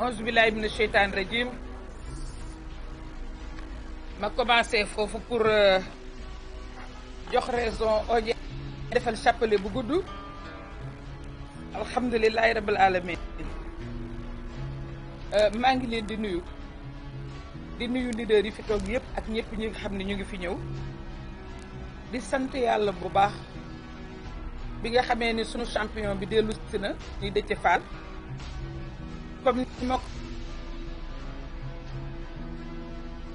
auzu billahi mina sheytaani rajim ma commencé foofu pour jox raison audience defal chapelet bu gudd alhamdulilahi rabbil alamin maa ngi leen di nuyu leader yi fi toog yëpp ak ñëpp ñi nga xam ne ñu ngi fi ñëw di sant yàlla bu baax bi nga xamee ni sunu champion bi dellu si na ñuy Déthié Fall comme ni ma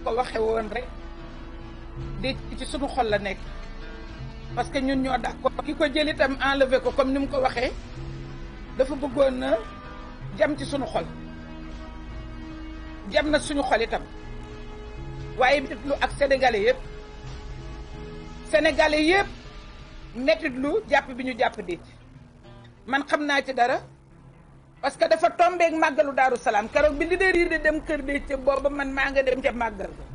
ko waxe woon rek Déthié ci sunu xol la nekk parce que ñun ñoo d'accord ki ko jël itam enlevé ko comme ni mu ko waxee dafa bëggoon na jam ci sunu xol jam na suñu xol itam waaye metitlu ak sénégalais yëpp metitlu jàpp bi ñu jàpp Déthié man xam naa ci dara parce que dafa tombeek màggalu Daaru Salaam keroog bi leader yi di dem kër Déthié booba man maa nga dem ca màggal ga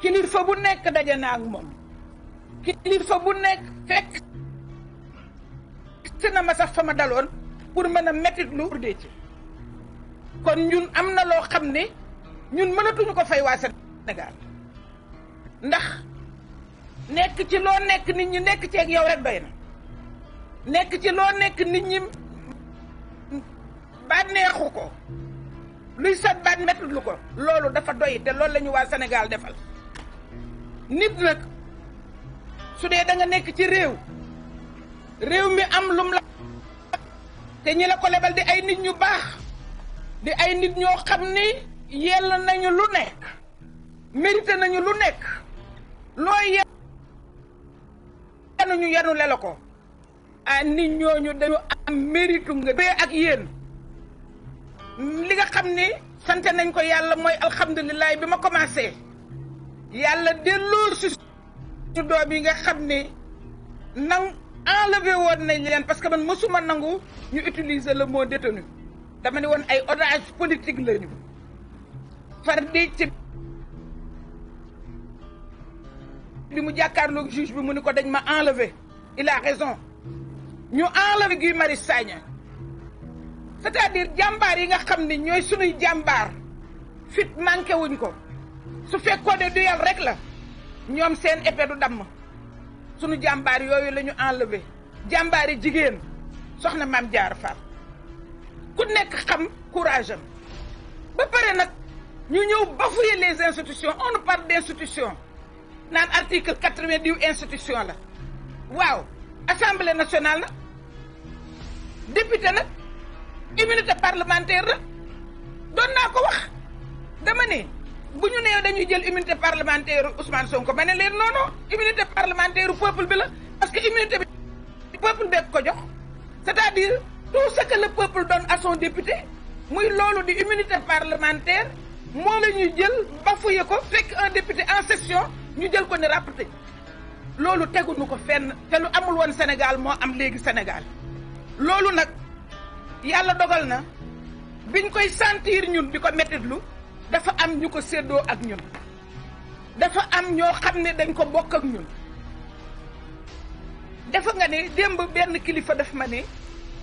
kilifa bu nekk daje na ak moom kilifa bu nekk fekk si na ma sax fa ma daloon pour mën a metitlu pour Déthié kon ñun am na loo xam ne ñun mënatuñu ko fay waa Sénégal ndax nekk ci loo nekk nit ñi nekk ci ak yow rek doy na nekk ci loo nekk nit ñi bànneexu ko luy sat baat metitlu ko loolu dafa doy te loolu la ñu waa Sénégal defal nit nag su dee da nga nekk ci réew mi am lum la te ñi la ko lebal di ay nit ñu baax di ay nit ñoo xam ni yell nañu lu nekk mérité nañu lu nekk looy yanuñu yanu le la ko ah nit ñooñu dañu am méritu nga bee ak yéen li nga xam ni sant nañ ko yàlla mooy alhamdulilah bi ma commencé yàlla delloo si doom yi nga xam ni enlevé woon nañ leen parce que man mësuma nangu ñu utiliser le mot détenu dama ne woon ay otage politique lañu far Déthié bi mu jàkkaarloog juge bi mu ni ko dañ ma enlevé il a raison ñu enlevé Guy Marius Sagna c'est-à-dire jàmbaar yi nga xam ni ñooy sunuy jàmbaar fit manqué wuñ ko su fekkoon ne duyal rek la ñoom seen épée du damm sunu jàmbaar yooyu la ñu enlevé jàmbaar yi jigéen soxna Mame Diarra Fam ku nekk xam courage am ba pare nag ñu ñëw bafouer les institutions on nous parle d'institutions naan article 80 diw institution la waaw assemblée nationale na député nag immunité parlementaire la doon naa ko wax dama ne bu ñu nee dañuy jël immunité parlementaire Ousmane Sonko ma ne leen non non immunité parlementaire peuple bi la parce que immunité bi peuple beeg ko jox c'est-à-dire tout ce que le peuple donne à son député muy loolu di immunité parlementaire moo la ñuy jël bafoué ko fekk un député en session ñu jël ko ne rapporté loolu teguñu ko fenn te lu amul woon Sénégal moo am léegi Sénégal loolu nag yàlla dogal na biñ koy sentir ñun di ko mettitlu dafa am ñu ko séddoo ak ñun dafa am ñoo xam ne dañ ko bokk ak ñun dafa nga ne démb benn kilifa daf ma ne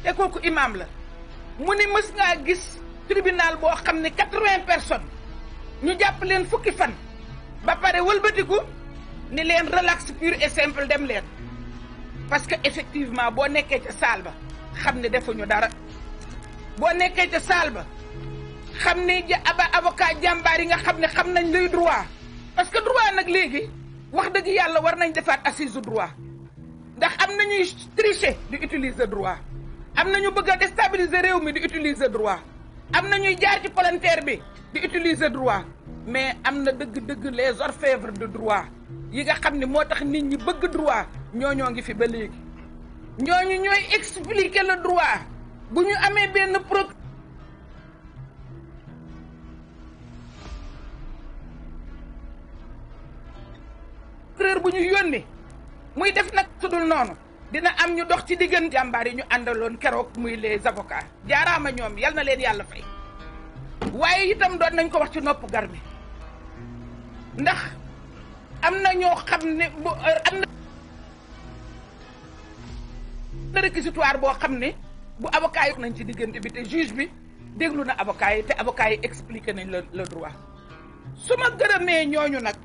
te kooku imam la mu ne mës ngaa gis tribunal boo xam ne 80 personnes ñu jàpp leen fukki fan ba pare wëlbatiku ni leen relax pur et simple dem leen parce que effectivement boo nekkee ca salle ba xam ne defuñu dara boo nekkee ca salle ba xam ne avocat jàmbaar yi nga xam ne xam nañ luy droit parce que droit nag léegi wax dëgg yàlla war nañ defaat assise du droit ndax am na ñuy tricher di utiliser droit am na ñu bëgg a déstabiliser réew mi di utiliser droit am na ñuy jaar ci volontaire bi di utiliser droit mais am na dëgg-dëgg les orfèvres de droit yi nga xam ne moo tax nit ñi bëgg droit ñoo ngi fi ba léegi ñooñu ñooy expliquer le droit bu ñu amee benn procureur bu ñu yónni muy def nag sudul noonu dina am ñu dox ci diggante jàmbaar yi ñu àndaloon keroog muy les avocats jaaraama ñoom yal na leen yàlla fay waaye itam doon nañ ko wax ci nopp gar mi ndax am na ñoo xam ne am na réquisitoire boo xam ne bu avocat yi nañ ci diggante bi te juge bi déglu na avocat yi te avocat yi expliqué nañ le droit su ma gërëmee ñooñu nag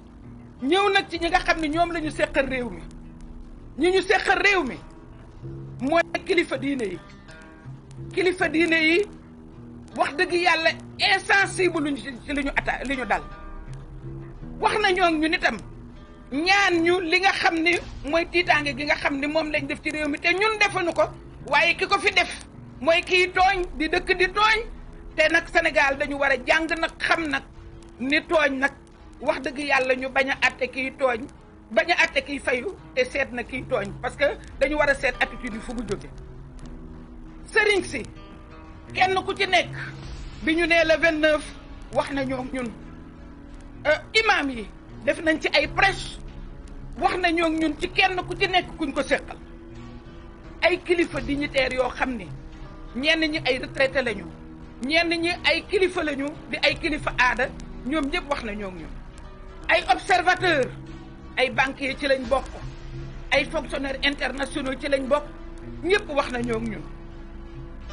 ñëw nag ci ñi nga xam ne ñoom la ñu seqal réew mi ñi ñu seqal réew mi mooy kilifa diine yi kilifa diine yi wax dëgg yàlla insensible luñu ci li ñu dal wax na ñoo ñu nitam ñaan ñu li nga xam ni mooy tiitaange gi nga xam ni moom lañ def ci réew mi te ñun defuñu ko waaye ki ko fi def mooy kii tooñ di dëkk di tooñ te nag Sénégal dañu war a jàng nag xam nag ni tooñ nag wax dëgg yàlla ñu bañ a atte kii tooñ bañ a atte kii fayu te seet na kii tooñ parce que dañu war a seet attitude yi fu mu jóge sëriñ si kenn ku ci nekk bi ñu nee le 29 wax nañoo ñun imam yi def nañ ci ay prêche wax nañoo ñun ci kenn ku ci nekk kuñ ko seqal ay kilifa dignitaires yoo xam ni ñenn ñi ay retraité lañu ñenn ñi ay kilifa lañu di ay kilifa aada ñoom ñëpp wax nañoo ñun ay observateurs ay banquiers ci lañ bokk ay fonctionnaires internationaux ci lañ bokk ñëpp wax nañoo ñun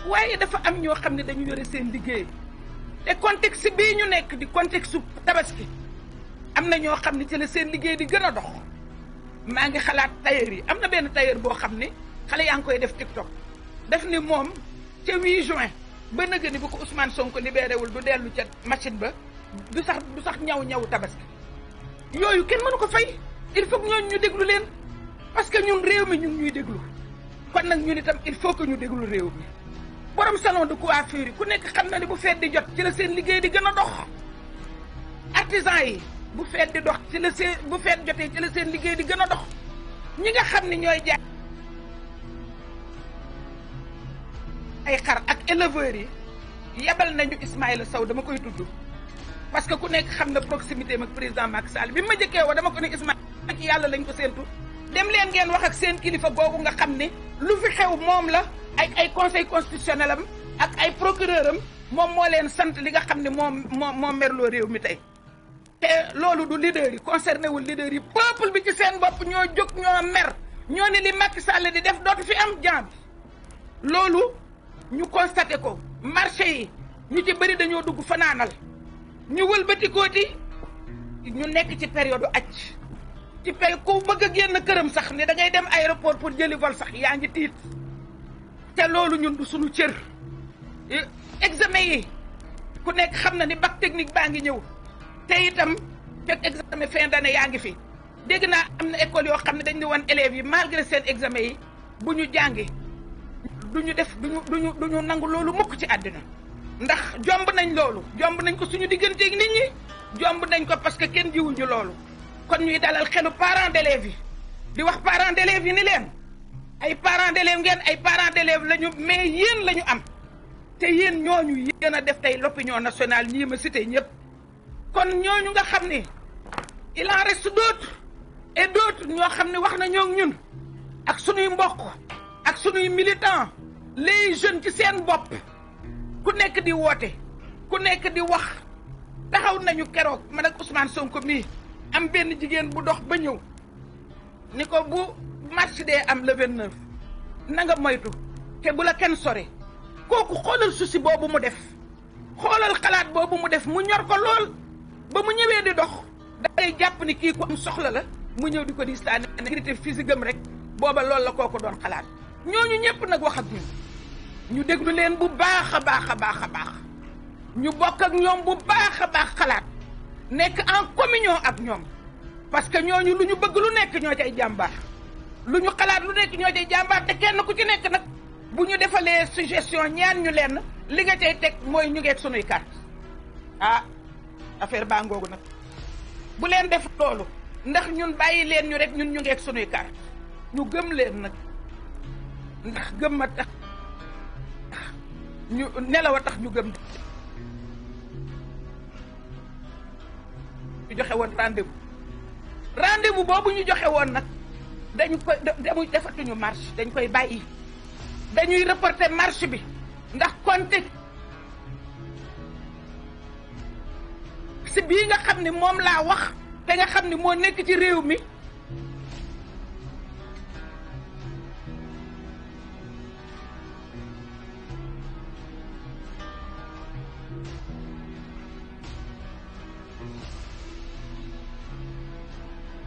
waaye dafa am ñoo xam ne dañu yore seen liggéey te contexte bii ñu nekk di contexte tabaski am na ñoo xam ne ci la seen liggéey di gën a dox maa ngi xalaat tailleur yi am na benn tailleur boo xam ne xale yaa ngi koy def TikTok def ni moom ca 8 juin ba nëgë ni bu ko Ousmane Sonko libéré wul du dellu ca machine ba du sax ñaw tabaski yooyu kenn mënu ko fay il faut que ñooñu ñu déglu leen parce que ñun réew mi ñu ngi ñuy déglu kon nag ñun itam il faut que ñu déglu réew mi borom salon de coiffure yi ku nekk xam na ni bu feet di jot ci la seen liggéey di gën a dox artisan yi bu feet di dox ci la seen bu feet jotee ci la seen liggéey di gën a dox ñi nga xam ni ñooy jaay ay xar ak éleveurs yi yebal nañu Ismaïla Sow dama koy tudd parce que ku nekk xam na proximité ak président Macky Sall bi ma jëkkee woo dama ko ne Ismaïla ak yàlla lañ ko séentu dem leen ngeen wax ak seen kilifa googu nga xam ne lu fi xew moom la ay conseil constitutionnel am ak ay procureur am moom moo leen sant li nga xam ne moom merloo réew mi tey te loolu du leader yi concerné wul leader yi peuple bi ci seen bopp ñoo jóg ñoo mer ñoo ne li Macky Sall di def dootu fi am jàmm loolu ñu constaté ko marché yi ñu ci bëri dañoo dugg fanaanal ñu wëlbatikooti ñu nekk ci période acc ci ku bëgg a génn këram sax ne da ngay dem aéroport pour jëli vol sax yaa ngi tiit te loolu ñun du suñu cër examen yi ku nekk xam na ni bac technique baa ngi ñëw te itam fekk examen fin d'année yaa ngi fi dégg naa am na école yoo xam ne dañ di woon élèves yi malgré seen examen yi bu ñu jàngi duñu nangu loolu mukk ci àddina ndax jomb nañ loolu jomb nañ ko suñu digganteeg nit ñi jomb nañ ko parce que kenn jiwuñu loolu kon ñuy dalal xelu parents d'élèves yi di wax parents d'élèves yi ni leen ay parents d'élèves ngeen ay parents d'élèves lañu mais yéen lañu am te yéen ñooñu yéen a def tey l'opinion nationale ñii ma cité ñëpp kon ñooñu nga xam ne il en reste d'autres et d'autres ñoo xam ne wax na ñoo ñun ak suñuy mbokk ak suñuy militants les jeunes ci seen bopp ku nekk di woote ku nekk di wax taxaw nañu keroog man ak Ousmane Sonko mii am benn jigéen bu dox ba ñëw ni ko bu marche dee am le 29 na nga moytu te bu la kenn sore kooku xoolal souci boobu mu def xoolal xalaat boobu mu def mu ñor ko lool ba mu ñëwee di dox dangay jàpp ni kii ku am soxla la mu ñëw di ko di sànni sécurité physique am rek booba loolu la kooku doon xalaat ñooñu ñëpp nag wax ak ñun ñu déglu leen bu baax a baax a baax a baax ñu bokk ak ñoom bu baax a baax xalaat nekk en communion ak ñoom parce que ñooñu lu ñu bëgg lu nekk ñoo cay jàmbaar lu ñu xalaat lu nekk ñoo cay jàmbaar te kenn ku ci nekk nag bu ñu defalee suggestion ñaan ñu leen li nga cay teg mooy ñu ngeeg sunuy carte ah affaire baa ngoogu nag bu leen def loolu ndax ñun bàyyi leen ñu rek ñun ñu ngeeg sunuy carte ñu gëm leen nag ndax gëm ma tax ñu nelaw a tax ñu gëm ñu joxe woon rendez-vous boobu ñu joxe woon nag dañu koy damuy defatuñu marche dañ koy bàyyi dañuy reporter marche bi ndax contexte si bii nga xam ne moom laa wax te nga xam ne moo nekk ci réew mi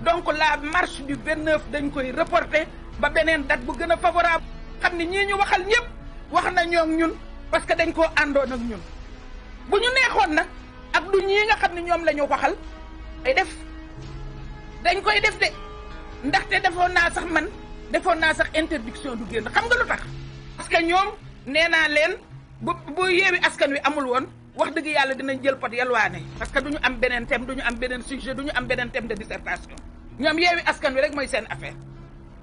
donc la marche du 29 dañ koy reporter ba beneen date bu gën a favorable xam ne ñii ñu waxal ñëpp wax nañoo ak ñun parce que dañ koo àndoon ak ñun bu ñu neexoon nag ak du ñii nga xam ne ñoom la ñu waxal dañ koy def de ndaxte defoon naa sax interdiction du génn xam nga lu tax parce que ñoom nee naa leen bu Yewwi Askan Wi amul woon wax dëgg yàlla dinañ jël pot yalwaane parce que duñu am beneen thème duñu am beneen sujet duñu am beneen thème de dissertation ñoom Yewwi Askan Wi rek mooy seen affaire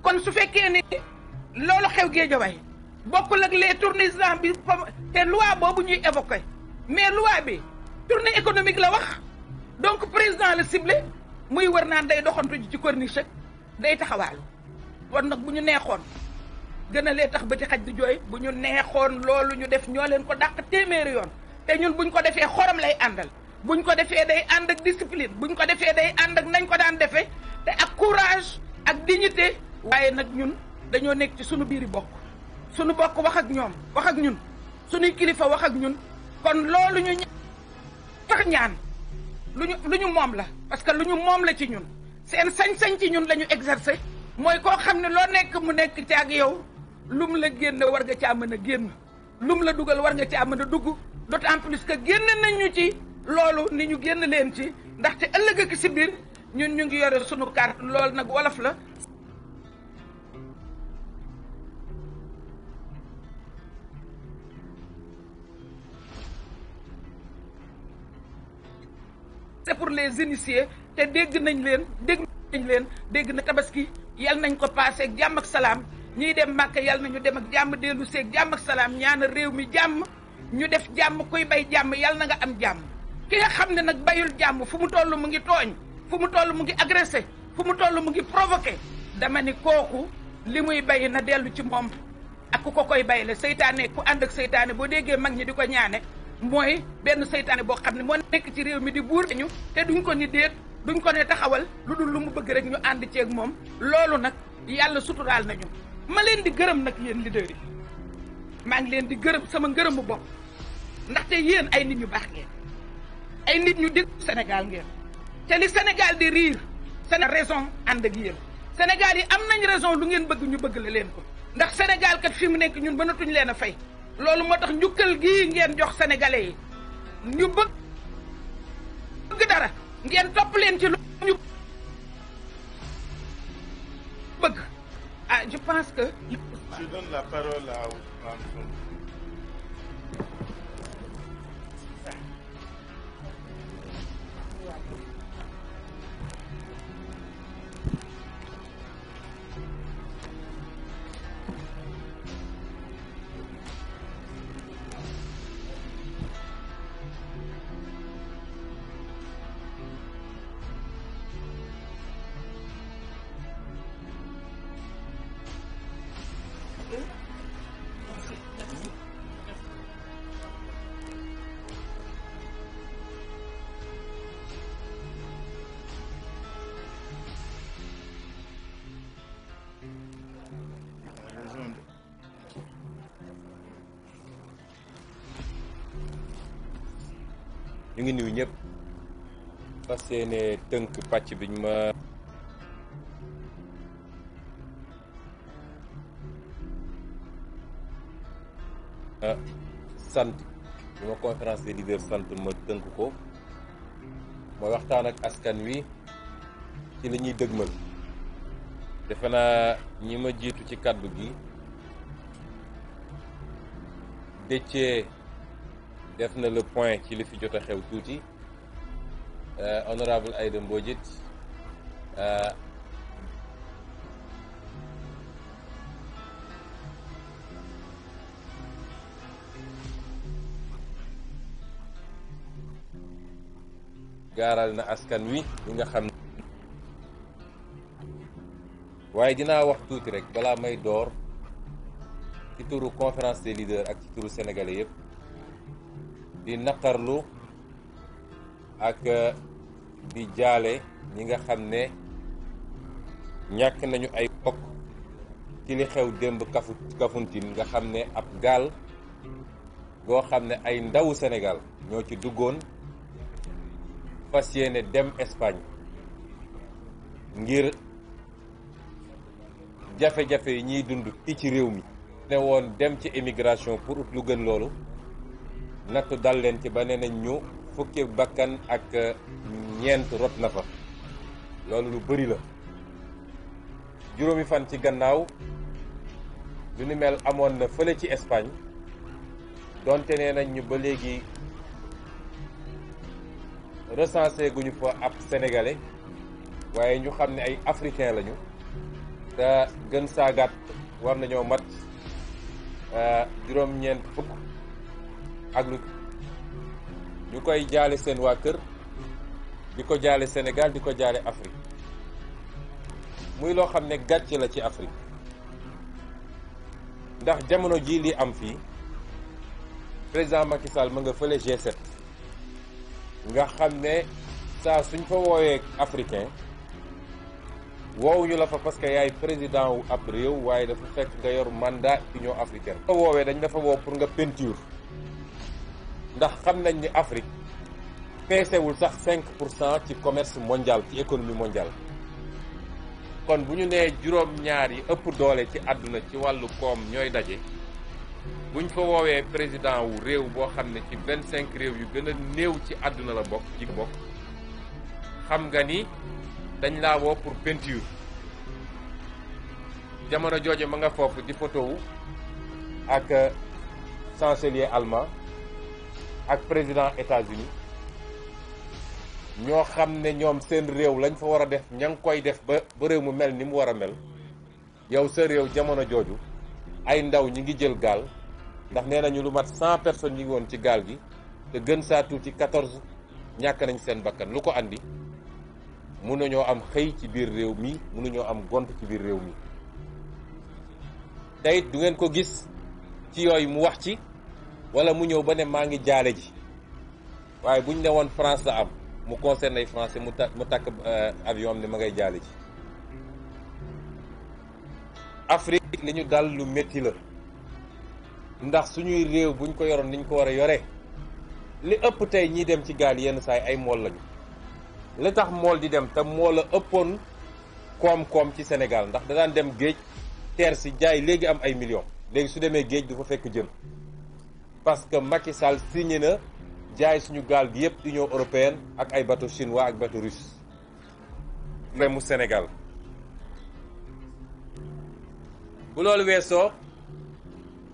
kon su fekkee ni loolu xew Guédiawaye bokkul ak les tournisants bi te loi boobu ñuy évoqué mais loi bi tournée économique la wax donc président la ciblé muy wër naan day doxantu ji ci corniche day taxawaalu war nag bu ñu neexoon gën a lee tax ba ci xaj di jooy bu ñu neexoon loolu ñu def ñoo leen ko dàq téeméeri yoon te ñun buñ ko defee xorom lay àndal buñ ko defee day ànd ak discipline buñ ko defee day ànd ak nañ ko daan defee te ak courage ak dignité waaye nag ñun dañoo nekk ci suñu biiri bokk suñu bokk wax ak ñoom wax ak ñun suñuy kilifa wax ak ñun kon loolu ñu sax ñaan lu ñu moom la parce que lu ñu moom la ci ñun seen sañ-sañ ci ñun la ñu exercer mooy koo xam ne loo nekk mu nekk ci ak yow lum la génn war nga caa mën a génn lum la dugal war nga caa mën a dugg d'autant plus que génn nañ ñu ci loolu ni ñu génn leen ci ndaxte ëllëg ak si biir ñun ñu ngi yore sunu carte loolu nag wolof la. c'est pour les initiés te dégg nañ leen dégg na tabaski yal nañ ko passé ak jàmm ak salaam ñiy dem Màkka yal nañu dem ak jàmm dellu seeg jàmm ak salaam ñaanal réew mi jàmm ñu def jàmm kuy bay jàmm yal na nga am jàmm ki nga xam ne nag bayul jàmm fu mu toll mu ngi tooñ fu mu toll mu ngi agressé fu mu toll mu ngi provoqué dama ni kooku li muy bay na dellu ci moom ak ku ko koy bayle seytaane ku ànd ak seytaane boo déggee mag ñi di ko ñaane mooy benn seytaane boo xam ne moo nekk ci réew mi di buur ñu te duñ ko ni déet duñ ko ne taxawal lu dul lu mu bëgg rek ñu ànd ceeg moom loolu nag yàlla suturaal nañu ma leen di gërëm nag yéen leader yi maa ngi leen di gërëm sama ngërëmu bopp ndaxte yéen ay nit ñu baax ngeen ay nit ñu dégg Sénégal ngeen te li Sénégal di riir seen raison ànd ak yéen Sénégal yi am nañ raison lu ngeen bëgg ñu bëgg la leen ko ndax Sénégal kat fi mu nekk ñun mënatuñ leen a fay loolu moo tax njukkal gii ngeen jox sénégalais yi ñu bëgg dara ngeen topp leen ci lu ñu bëgg ah je pense que. Je donne la parole à Ousmane Sonko. ñu ngi nuyu ñëpp fas yéene tënk pàcc biñ ma sant bi ma conférence des leaders sant ma tënk ko mooy waxtaan ak askan wi ci la ñuy dëgmal defe naa ñi ma jiitu ci kàddu gi Déthié def na le point ci li fi jot a xew tuuti honorable Aïda Mbodjit gaaral na askan wi li nga xam waaye dinaa wax tuuti rek balaa may door ci turu conférence des leaders ak ci turu sénégalais yëpp di naqarlu ak di jaale ñi nga xam ne ñàkk nañu ay bokk ci li xew démb Kafountine nga xam ne ab gaal goo xam ne ay ndawu Sénégal ñoo ci duggoon fas yéene dem Espagne ngir jafe-jafe yi ñuy dund fii ci réew mi. ne woon dem ci émigration pour ut lu gën loolu nattu dal leen ci ba nee nañ ñu fukki bakkan ak ñeent rot na fa loolu lu bëri la. juróomi fan ci gannaaw lu ni mel amoon na fële ci Espagne donte nee nañ ñu ba léegi recensé guñu fa ab sénégalais waaye ñu xam ne ay africain lañu te gën saagaat war nañoo mat juróom-ñeent fukk ak lu ñu koy jaale seen waa kër di ko jaale Sénégal di ko jaale Afrique muy loo xam ne gàcce la ci Afrique ndax jamono jii li am fii président Macky Sall ma nga fële G7 nga xam ne saa suñ fa woowee africain woowuñu la fa parce que yaay président wu ab réew waaye dafa fekk nga yor mandat Union africaine. fa woowee dañ dafa woo pour nga peinture ndax xam nañ ni Afrique peesewul sax 5% ci commerce mondial ci économie mondiale. kon bu ñu nee juróom-ñaar yi ëpp doole ci àdduna ci wàllu koom ñooy daje buñ fa woowee président wu réew boo xam ne ci 25 réew yu gën a néew ci àdduna la bokk ci bokk xam nga ni dañ laa woo pour peinture. jamono jooju ma nga foofu di photo wu ak chancelier allemand ak président États-Unis ñoo xam ne ñoom seen réew lañ fa war a def ña ngi koy def ba réew mu mel ni mu war a mel yow sa réew jamono jooju ay ndaw ñi ngi jël gaal ndax nee nañu lu mat 100 personnes ñi ngi woon ci gaal gi te gën saa tuuti 14 ñàkk nañ seen bakkan lu ko andi mënuñoo am xëy ci biir réew mi mënuñoo am gont ci biir réew mi. tey du ngeen ko gis ci yooyu mu wax ci wala mu ñëw ba ne maa ngi jaale ji waaye buñ ne woon France la am mu concerne ay français mu takk avion am ne ma ngay jaale ji. Afrique li ñu dal lu métti la ndax suñuy réew buñ ko yoroon niñ ko war a yore li ëpp tey ñiy dem ci gaal yenn saay ay mool lañu. li tax mool di dem te mool la ëppoon koom-koom ci Sénégal ndax da daan dem géej teer si jaay léegi am ay millions léegi su demee géej du fa fekk jën parce que Macky Sall signé na jaay suñu gaal gi yëpp Union européenne ak ay bateau chinois ak bateau russe. problème mu Sénégal bu loolu weesoo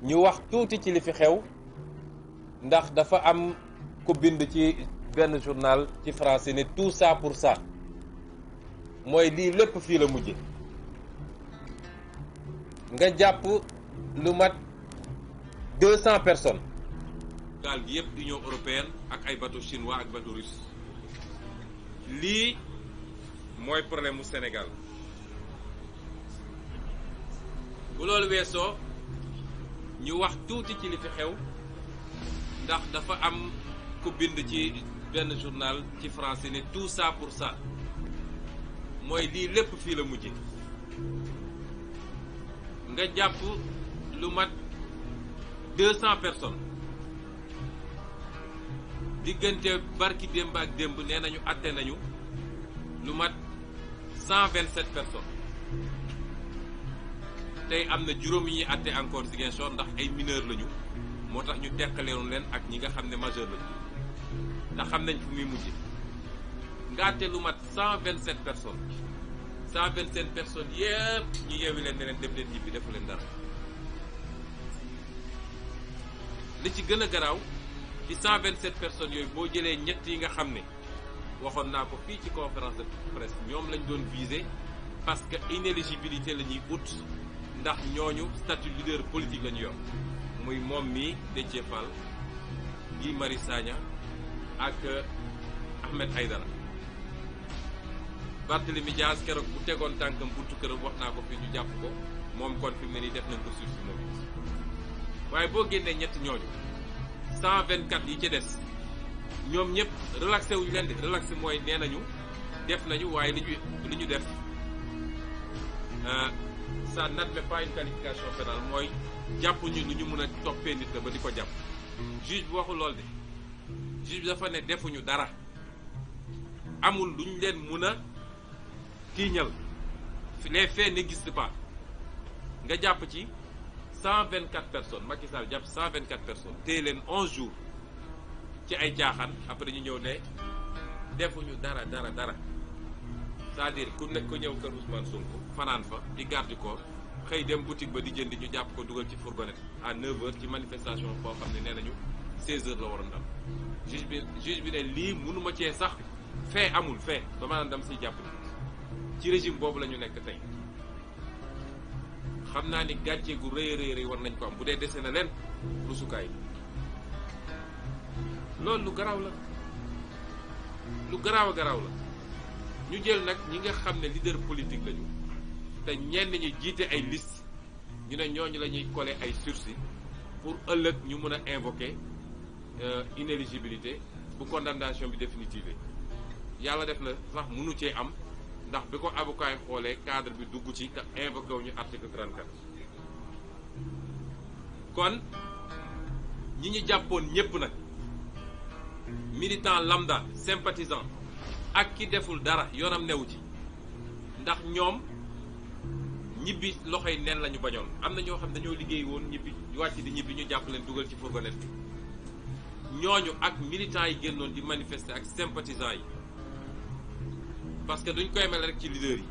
ñu wax tuuti ci li fi xew ndax dafa am ku bind ci benn journal ci français ne tout ça pour ça mooy lii lépp fii la mujje nga jàpp lu mat 200 personnes gaal gi yëpp Union européenne ak ay bateau chinois ak bateau russe lii mooy problème mu Sénégal bu loolu weesoo ñu wax tuuti ci li fi xew ndax dafa am ku bind ci benn journal ci français ne tout ça pour ça mooy lii lépp fii la mujje nga jàpp lu mat 200 personnes diggante barki démb ak démb nee nañu atte nañu lu mat 127 personnes tey am na juróom yi ñuy atte encore Ziguinchor ndax ay mineurs lañu moo tax ñu teqaleeroon leen ak ñi nga xam ne majeur lañu ndax xam nañ fu muy mujj nga atte lu mat 127 personnes 127 personnes yëpp ñu yeewi leen ne leen dem leen ñibbi defu leen dara li ci gën a garaaw ci 127 personnes yooyu boo jëlee ñett yi nga xam ne waxoon naa ko fii ci conférence de presse ñoom lañ doon viser parce que inéligibilité la ñuy ut ndax ñooñu statut leader politique la ñu yor muy moom mi Déthié Fall Guy Marius Sagna ak Ahmed Aïdara Barthélémy Dias keroog bu tegoon tànkam buntu këram wax naa ko fii ñu jàpp ko moom kon fi mu ne nii def nañ ko sursis moom waaye boo génnee ñett ñooñu 124 yi ci des ñoom ñëpp relaxé wuñu leen de relaxé mooy nee nañu def nañu waaye li ñu def ça n'admet pas une qualification pénale mooy jàpp ñu lu ñu mën a toppee nit la ba di ko jàpp juge bi waxul lool de juge bi dafa ne defuñu dara amul lu ñu leen mën a tiiñal les faits n'existent pas nga jàpp ci 124 personnes Macky Sall jàpp 124 personnes téye leen 11 jours ci ay caaxaan après ñu ñëw ne defuñu dara c'est-à-dire ku ñëw kër Ousmane Sonko fanaan fa di garde corps xëy dem boutique ba di jëndi ñu jàpp ko dugal ci fourgonnette à 9h ci manifestation boo xam ne nee nañu 16h la waroon am juge bi ne lii mënuma cee sax fait amul fait ba maanaam dam siy jàpp ci régime boobu la ñu nekk tey xam naa ni gàcce gu rëy war nañ ko am bu dee dese na leen rusukaay loolu lu garaaw la lu garaaw la ñu jël nag ñi nga xam ne leader politique lañu te ñenn ñi jiite ay liste ñu ne ñooñu la ñuy coller ay sursis pour ëllëg ñu mën a invoquer inéligibilité bu condamnation bi définitive yàlla def na sax mënu cee am ndax bi ko avocat yi xoolee cadre bi dugg ci te invoqué wu ñu article 34 kon ñi ñu jàppoon ñépp nag militant lambda sympathisant ak ki deful dara yoonam newu ci ndax ñoom ñibbi loxoy neen la ñu bañoon am na ñoo xam dañoo liggéey woon ñibbi wàcc di ñibbi ñu jàpp leen dugal ci fourgonnette bi ñooñu ak militants yi génnoon di manifester ak sympathisants yi parce que duñ koy mel rek ci leader yi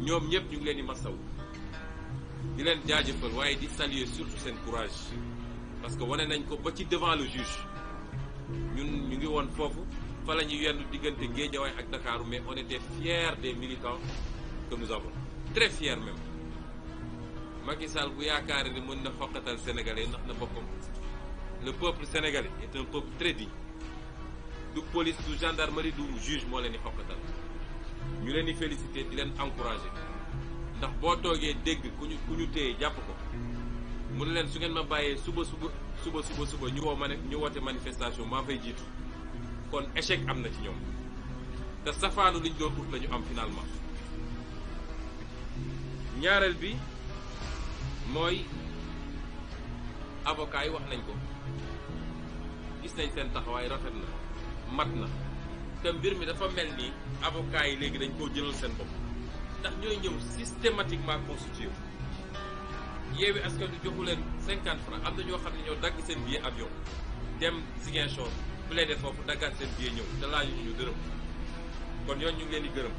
ñoom ñëpp ñu ngi leen di masaw di leen jaajëfal waaye di saluer surtout seen courage parce que wane nañ ko ba ci devant le juge ñun ñu ngi woon foofu fa la ñuy yendu diggante Guédiawaye ak Dakar mais on était fiers des militants que nous avons très fiers même Macky Sall bu yaakaar ni mën na xoqatal sénégalais ndax na boppam le peuple sénégalais est un peuple très digne du police du gendarmerie du juge moo leen di xoqatal ñu leen di féliciter di leen encourager ndax boo toogee dégg ku ñu téye jàpp ko mu ne leen su ngeen ma bàyyee suba ñu ñu woote manifestation maa fay jiitu kon échec am na ci ñoom te safaanu liñ doon ut la ñu am finalement ñaareel bi mooy avocat yi wax nañ ko gis nañ seen taxawaay rafet na mat na te mbir mi dafa mel ni avocat yi léegi dañ koo jëlal seen bopp ndax ñooy ñëw systématiquement constitué Yewwi Askan Wi joxu leen 50 francs am na ñoo xam ne ñoo dagg seen billet avion dem Ziguinchor plaider foofu daggaat seen billet ñëw te laaju ñu dërëm kon yoon ñu ngi leen di gërëm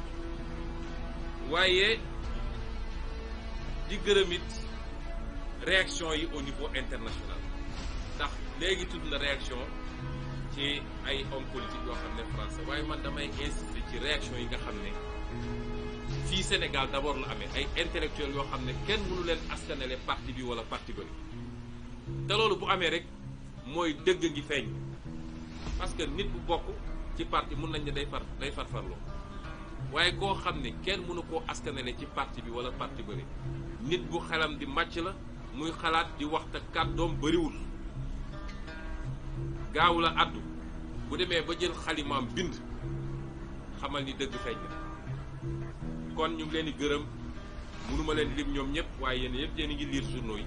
waaye di gërëm it réaction yi au niveau international ndax léegi tudd na réaction ci ay hommes politiques yoo xam ne français waaye man damay insister ci réaction yi nga xam ne fii Sénégal d'abord la amee ay intellectuels yoo xam ne kenn mënu leen askanale parti bi wala parti bëri te loolu bu amee rek mooy dëgg ngi feeñ parce que nit bu bokk ci parti mun nañ ne day farfarloo waaye koo xam ne kenn mënu koo askanale ci parti bi wala parti bëri nit bu xelam di màcc la muy xalaat di wax te kàddoom bëriwul gaaw la addu bu demee ba jël xalimaam bind xamal ni dëgg feeñ na kon ñu ngi leen di gërëm mënuma leen lim ñoom ñëpp waaye yéen yëpp yéen a ngi lire journaux yi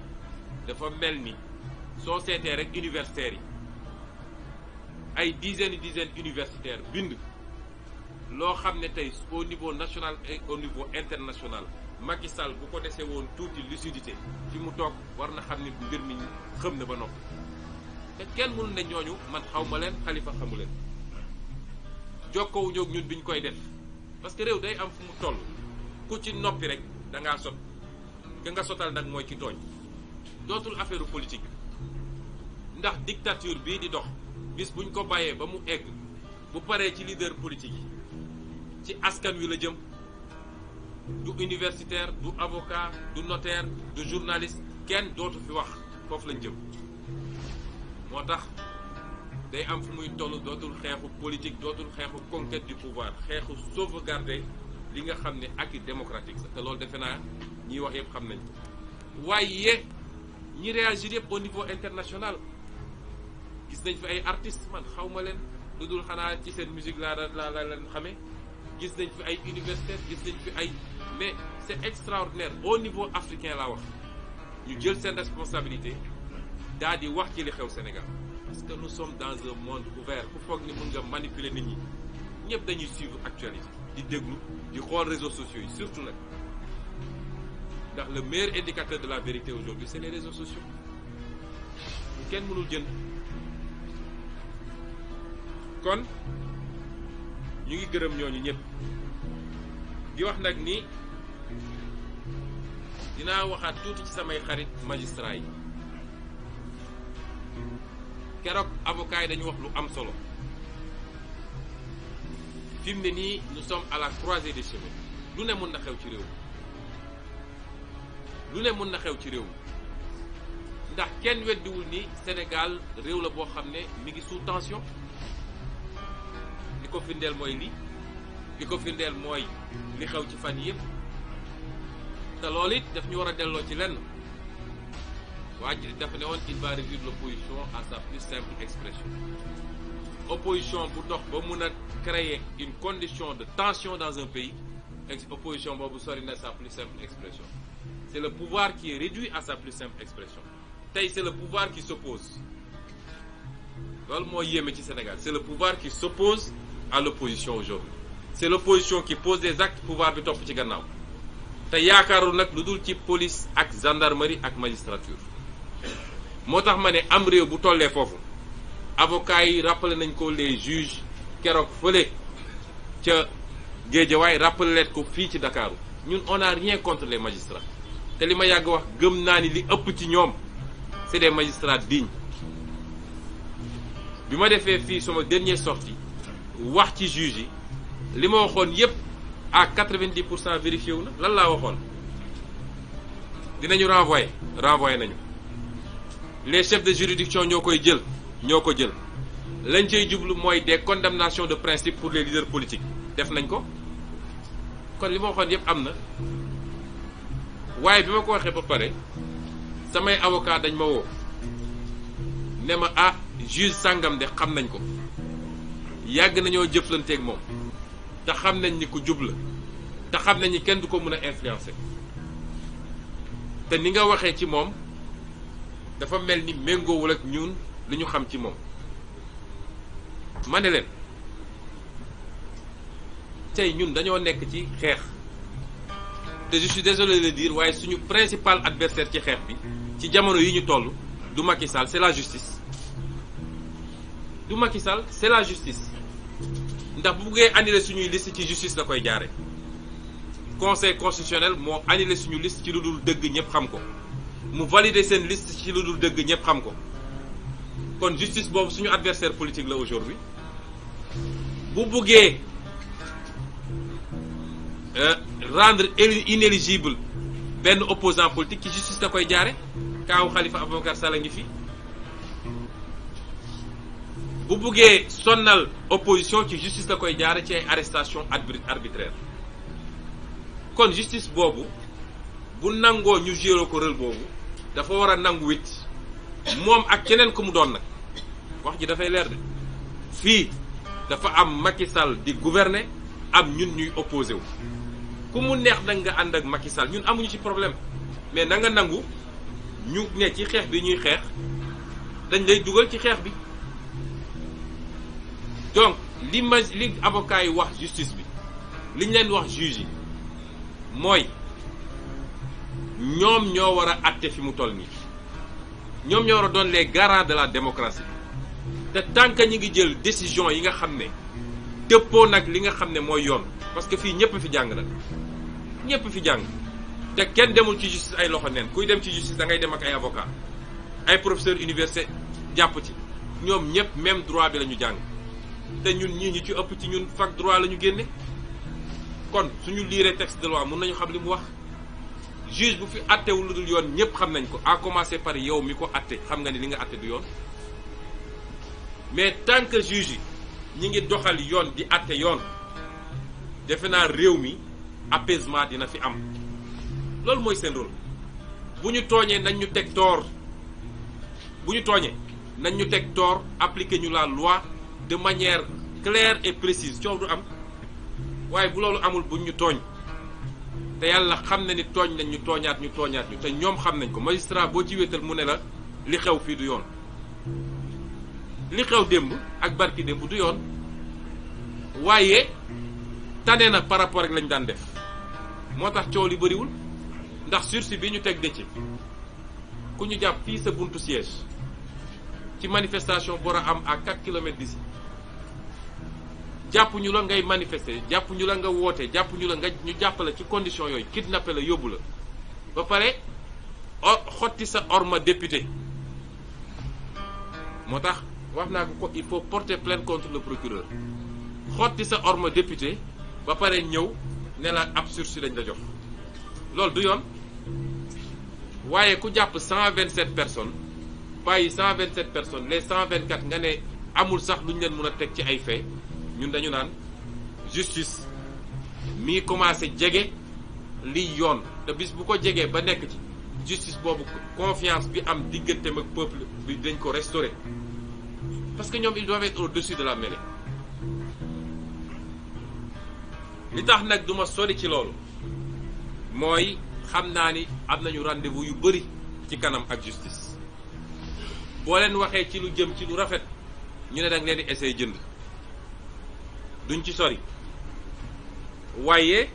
dafa mel ni soo seetee rek universitaires yi ay dizaines universitaires bind loo xam ne tey au niveau national et au niveau international Macky Sall bu ko desee woon tuuti lucidité fi mu toog war na xam ne mbir mi xëm na ba noppi te kenn mënu ne ñooñu man xaw ma leen Khalifa xamu leen jokkoo ñoog ñun biñ koy def parce que réew day am fu mu toll ku ci noppi rek da ngaa sot ka nga sotal nag mooy ci tooñ dootul affaire politique ndax dictature bii di dox bis buñ ko bàyyee ba mu egg bu paree ci leader politique yi ci askan wi la jëm du universitaire du avocat du notaire du journaliste kenn dootu fi wax foofu lañ jëm moo tax day am fu muy toll dootul xeexu politique dootul xeexu conquête du pouvoir xeexu sauvegarder li nga xam ne acquis démocratique sa te loolu defe naa ñiy wax yëpp xam nañ ko waaye ñi réagir yëpp au niveau international gis nañ fi ay artistes man xaw ma leen lu dul xanaa ci seen musique laa leen xamee gis nañ fi ay universitaires gis nañ fi ay mais c'est extraordinaire au niveau africain laa wax ñu jël seen responsabilité daal di wax ci li xew Sénégal parce que nous sommes dans un monde ouvert ku foog ni mën nga manipuler nit ñi ñëpp dañuy suivre actualité di déglu di xool réseaux sociaux yi surtout nag ndax le meilleur indicateur de la vérité aujourd'hui c'est les réseaux sociaux bu kenn mënul jënd kon ñu ngi gërëm ñooñu ñëpp di wax nag ni dinaa waxaat tuuti ci samay xarit magistrat yi keroog avocat yi dañu wax lu am solo fi mu ne nii nous sommes à la croisée des chemins lu ne mën na xew ci réew mi lu ne mën na xew ci réew mi ndax kenn weddiwul ni Sénégal réew la boo xam ne mi ngi sous tension li ko firndeel mooy lii li ko firndeel mooy li xew ci fan yëpp te loolu it daf ñu war a delloo ci lenn waa ji dafa ne woon il va réduire l'opposition à sa plus simple expression opposition bu dox ba mun a créer une condition de tension dans un pays opposition boobu sori na sa plus simple expression c'est le pouvoir qui est réduit à sa plus simple expression tey c'est le pouvoir qui s'oppose loolu moo yéeme ci Sénégal c'est le pouvoir qui s'oppose à l'opposition aujourd'hui c'est l'opposition qui pose des actes pouvoir bi topp ci gannaaw te yaakaarul nag lu dul ci police ak gendarmerie ak magistrature moo tax ma ne am réew bu tollee foofu avocats yi rappelé nañ ko les juges keroog fële ca Guédiawaye rappelé leen ko fii ci Dakar ñun on n'a rien contre les magistrats te li ma yàgg wax gëm naa ni li ëpp ci ñoom c'est des magistrats dignes bi ma defee fii sama dernière sortie wax ci juges yi li ma waxoon yépp à 90% vérifié wu na lan laa waxoon dinañu renvoyer nañu les chefs de juridiction ñoo koy jël ñoo ko jël lañ cay jublu mooy des condamnations de principe pour les leaders politiques def nañ ko kon li ma waxoon yépp am na waaye bi ma ko waxee ba pare samay avocat dañ ma woo ne ma ah juge sàngam de xam nañ ko yàgg nañoo jëflanteeg moom te xam nañ ni ku jub la te xam nañ ni kenn du ko mën a influencer te ni nga waxee ci moom dafa mel ni méngoowul ak ñun li ñu xam ci moom ma ne leen tey ñun dañoo nekk ci xeex te je suis désolé de le dire waaye suñu principal adversaire ci xeex bi ci jamono yi ñu toll du Macky Sall c'est la justice du Macky Sall c'est la justice ndax bu buggee annuler suñuy liste ci justice la koy jaare conseil constitutionnel moo annulé suñu liste ci lu dul dëgg ñëpp xam ko mu valider seen liste ci lu dul dëgg ñëpp xam ko kon justice boobu suñu adversaire politique la aujourd'hui bu buggee rendre inéligible benn opposant politique ci justice la koy jaare kaaw Khalifa Ababacar Sall a ngi fi bu buggee sonnal opposition ci justice la koy jaare ci ay arrestation arbitraire kon justice boobu bu nangoo ñu jouer ko rôle boobu dafa war a nangu wit moom ak keneen ku mu doon nag wax ji dafay leer de fii dafa am Macky Sall di gouverner am ñun ñuy opposé wu ku mu neex nag nga ànd ak Macky Sall ñun amuñu ci problème mais na nga nangu ñu ne ci xeex bi ñuy xeex dañ lay dugal ci xeex bi donc li avocat yi wax justice bi liñ leen wax juge yi mooy ñoom ñoo war a àtte fi mu toll nii ñoom ñoo war a doon les garants de la démocratie te tant que ñi ngi jël décision yi nga xam ne dëppoo nag li nga xam ne mooy yoon parce que fii ñëpp fi jàng nag ñëpp fi jàng te kenn demul ci justice ay loxo neen kuy dem ci justice da ngay dem ak ay avocat ay professeur université jàpp ci ñoom ñëpp même droit bi la ñu jàng te ñun ñii ñu ci ëpp ci ñun fac droit la ñu génne kon suñu liiree texte de loi mun nañu xam li mu wax juge bu fi attewul lu dul yoon ñëpp xam nañ ko à commencer par yow mi ko atte xam nga ni li nga atte du yoon mais tant que juge yi ñi ngi doxal yoon di atte yoon defe naa réew mi apaisement dina fi am loolu mooy seen rôle bu ñu tooñee nañ ñu teg tort bu ñu tooñee nañ ñu teg tort appliquer ñu la loi de manière claire et précise coow du am waaye bu loolu amul buñ ñu tooñ te yàlla xam na ni tooñ nañ ñu tooñaat ñu te ñoom xam nañ ko magistrat boo ci wéetal mu ne la li xew fii du yoon li xew démb ak barki démb du yoon waaye tane na par rapport ak lañ daan def moo tax coow li bëriwul ndax sursis bi ñu teg Déthié ku ñu jàpp fii sa buntu siège ci manifestation bu war a am à 4 kilomètres d'ici jàpp ñu la ngay manifester jàpp ñu la nga woote jàpp ñu la nga ñu jàpp la ci condition yooyu kidnappé la yóbbu la ba pare xotti sa orma député moo tax wax naa ko il faut porter plainte contre le procureur xotti sa orma député ba pare ñëw ne la ab sursis dañ la jox loolu du yoon waaye ku jàpp 127 personnes bàyyi 127 personnes les 124 nga ne amul sax lu ñu leen mën a teg ci ay fait ñun dañu naan justice mi commencé jege liy yoon te bis bu ko jegee ba nekk ci justice boobu confiance bi am digganteem ak peuple bi dañ ko restaurer parce que ñoom ils doivent être au-dessus de la mêlée. li tax nag duma sori ci loolu mooy xam naa ni am nañu rendez-vous yu bëri ci kanam ak justice boo leen waxee ci lu jëm ci lu rafet ñu ne danga leen di essayer jënd duñ ci sori waaye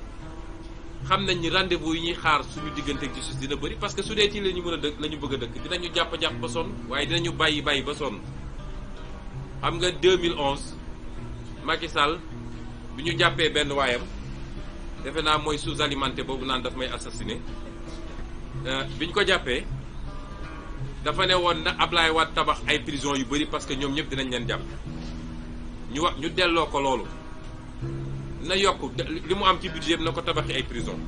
xam nañ ni rendez-vous yi ñuy xaar suñu diggante ak justice dina bëri parce que su dee ci la ñu mën a dëkk la ñu bëgg a dëkk dinañu jàpp ba sonn waaye dinañu bàyyi ba sonn xam nga 2011 Macky Sall bi ñu jàppee benn waayam defe naa mooy sous-alimenté boobu naan daf may assassiné bi ñu ko jàppee dafa ne woon na Ablaye Wade tabax ay prison yu bëri parce que ñoom ñëpp dinañ leen jàpp ñu delloo ko loolu na yokk li mu am ci budget yëpp na ko tabaxi ay prison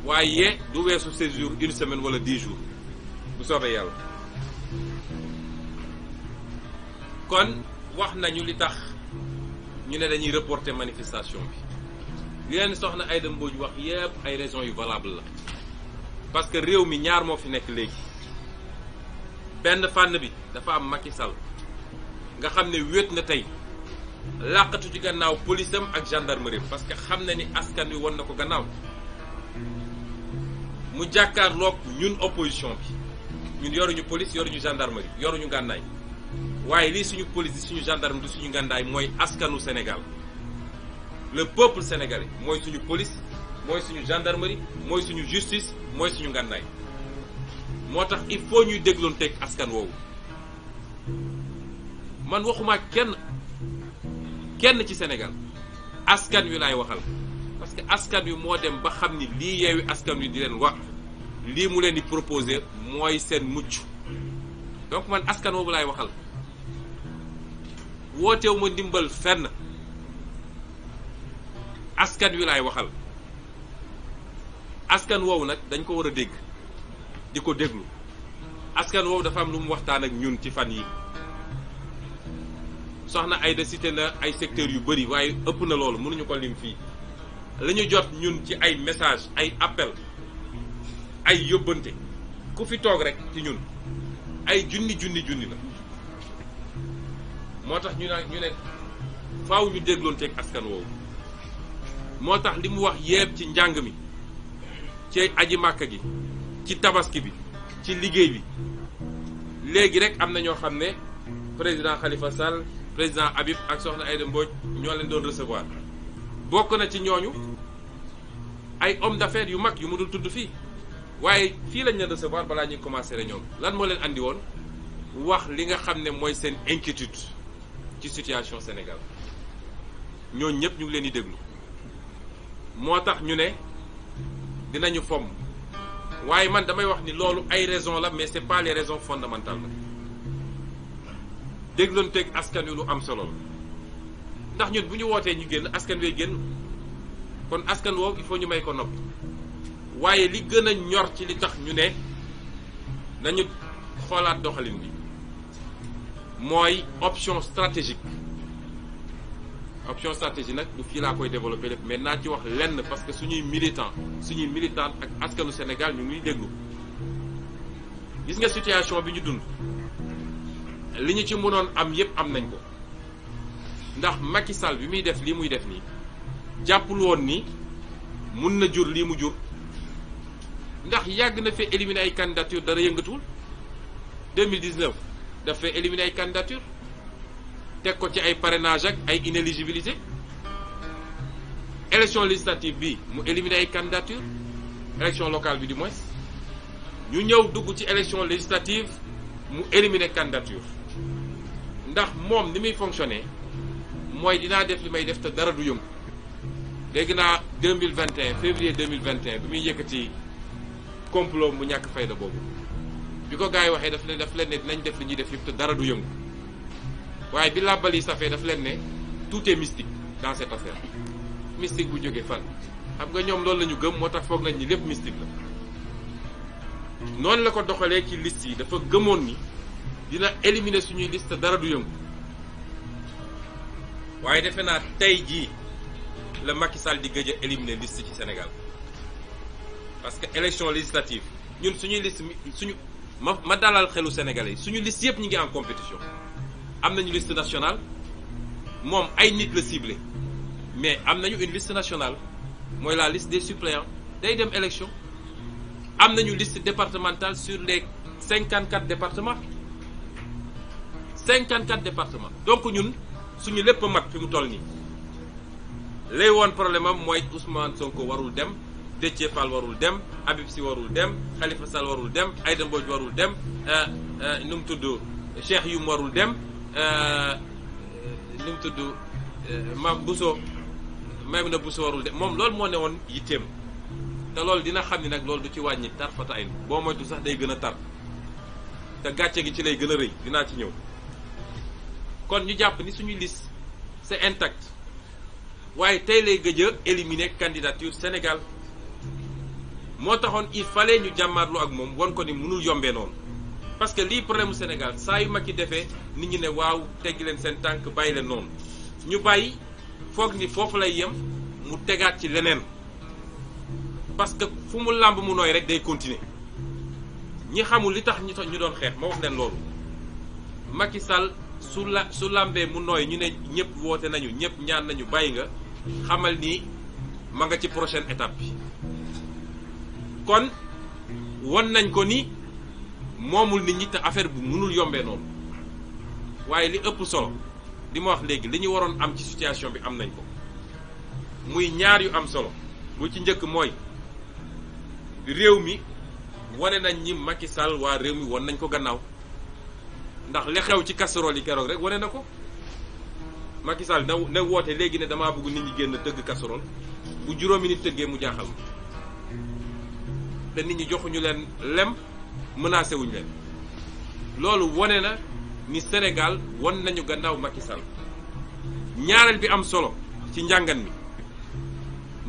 waaye du weesu séjour une semaine wala 10 jours bu soobee yàlla kon wax nañu li tax ñu ne dañuy reporter manifestation bi li leen soxna Aïda Mbodj wax yépp ay raisons yu valable la parce que réew mi ñaar moo fi nekk léegi benn fànn bi dafa am Macky Sall nga xam ne wéet na tey làqatu ci gannaaw police am ak gendarmerie parce que xam na ni askan wi won na ko gannaaw mu jàkkaarloog ñun opposition bi ñun yoruñu police yoruñu gendarmerie yoruñu gànnaay waaye lii suñu police di suñu gendarme di suñu gànnaay mooy askanu Sénégal le peuple sénégalais mooy suñu police mooy suñu gendarmerie mooy suñu justice mooy suñu gànnaay moo tax il faut ñuy dégloon teg askan woowu man waxuma kenn ci Sénégal askan wi laay waxal parce que askan wi moo dem ba xam ni lii yeewi askan wi di leen wax lii mu leen di proposer mooy seen mucc donc man askan woowu laay waxal wootewu ma ndimbal fenn askan wi laay waxal askan woowu nag dañ ko war a dégg di ko déglu askan woowu dafa am lu mu waxtaan ak ñun ci fan yi soxna Aïda cité na ay secteurs yu bëri waaye ëpp na loolu mënuñu ko lim fii la ñu jot ñun ci ay message ay appel ay yóbbante ku fi toog rek ci ñun ay junni la moo tax ñu ne faaw ñu dégloon teeg askan woowu moo tax li mu wax yépp ci njàng mi ci aji màkka gi ci tabaski bi ci liggéey bi léegi rek am na ñoo xam ne président Khalifa Sall président Habib ak soxna Aïda Mbodj ñoo leen doon recevoir bokk na ci ñooñu ay homme d'affaires yu mag yu mu dul tudd fii waaye fii lañ leen recevoir balaa ñuy commencer réunion bi lan moo leen andi woon wax li nga xam ne mooy seen inquiétude ci situation Sénégal ñooñu ñëpp ñu ngi leen di déglu moo tax ñu ne dinañu fomm waaye man damay wax ni loolu ay raisons la mais c'est pas les raisons fondamentales la dégloon teg askan wi lu am solo la ndax ñun bu ñu wootee ñu génn askan wi génn kon askan woowu il faut ñu may ko nopp waaye li gën a ñor ci li tax ñu ne nañu xoolaat doxalin bi mooy option stratégique nag du fii laa koy développer lépp mais naa ci wax lenn parce que suñuy militant ak askanu Sénégal ñu ngi déglu gis nga situation bi ñu dund li ñu ci mënoon am yépp am nañ ko ndax Macky Sall bi muy def lii muy def nii jàppul woon ni mun na jur lii mu jur ndax yàgg na fee éliminer ay candidature dara yëngatuwul 2019 daf fee éliminer ay candidature teg ko ci ay parrainage ak ay inéligibilité élection législative bi mu éliminer ay candidature élection locale bi du moins ñu ñëw dugg ci élection législative mu éliminer candidature ndax moom ni muy fonctionner mooy dinaa def li may def te dara du yëngu. dégg naa 2021 février 2021 bi muy yëkkati complot mu ñàkk fayda boobu bi ko gars yi waxee daf leen ne dinañ def li ñuy def yëpp te dara du yëngu waaye bi làbbal yi safee daf leen ne tout est mystique dans cette affaire mystique bu jógee fan xam nga ñoom loolu la ñu gëm moo tax foog nañ ni lépp mystique la noonu la ko doxalee ci liste yi dafa gëmoon ni dina éliminer suñuy liste te dara du yëngu waaye defe naa tey jii la Macky Sall di gëj a éliminer liste ci Sénégal parce que élection législative ñun suñuy liste suñu ma dalal xelu Sénégalais yi suñu liste yëpp ñu ngi en compétition am nañu liste nationale moom ay nit la ciblé mais am nañu une liste nationale mooy la liste des suppléants day dem élection am nañu liste départementale sur les 54 départements donc ñun suñu lépp mat fi mu toll nii lay woon problème am mooy Ousmane Sonko warul dem Déthié Fall warul dem Habib Sy warul dem Khalifa Sall warul dem Aïda Mbodj warul dem nu mu tudd Cheikh Youm warul dem nu mu tudd Maïmouna Bousso warul dem moom loolu moo ne woon yitteem te loolu dina xam ni nag loolu du ci wàññi tar fata ay boo moytu sax day gën a tar te gàcce gi ci lay gën a rëy dinaa ci ñëw kon ñu jàpp ni suñuy liste c'est intact waaye tey lay gëj a éliminer candidature Sénégal moo taxoon il fallait ñu jàmmaarlu ak moom won ko ni mënul yombee noonu parce que lii problème mu Sénégal saa yu Macky defee nit ñi ne waaw teggi leen seen tànk bàyyi leen noonu ñu bàyyi foog ni foofu lay yem mu tegaat ci leneen parce que fu mu làmb mu nooy rek day continuer ñi xamul li tax ñu doon xeex ma wax leen loolu Macky Sall su làmbee mu nooy ñu ne ñëpp woote nañu ñëpp ñaan nañu bàyyi nga xamal ni ma nga ci prochaine étape bi kon won nañ ko ni moomul nit ñi te affaire bu mënul yombee noonu waaye li ëpp solo li ma wax léegi li ñu waroon am ci situation bi am nañ ko muy ñaar yu am solo bu ci njëkk mooy réew mi wane nañ ñi Macky Sall waa réew mi won nañ ko gannaaw ndax li xew ci casserole yi keroog rek wane na ko Macky Sall na woote léegi ne damaa bëgg nit ñi génn tëgg casserole bu juróomi nit tëggee mu jaaxal te nit ñi joxuñu leen lem menacé wuñu leen loolu wane na ni Sénégal won nañu gannaaw Macky Sall ñaareel bi am solo ci njàngan mi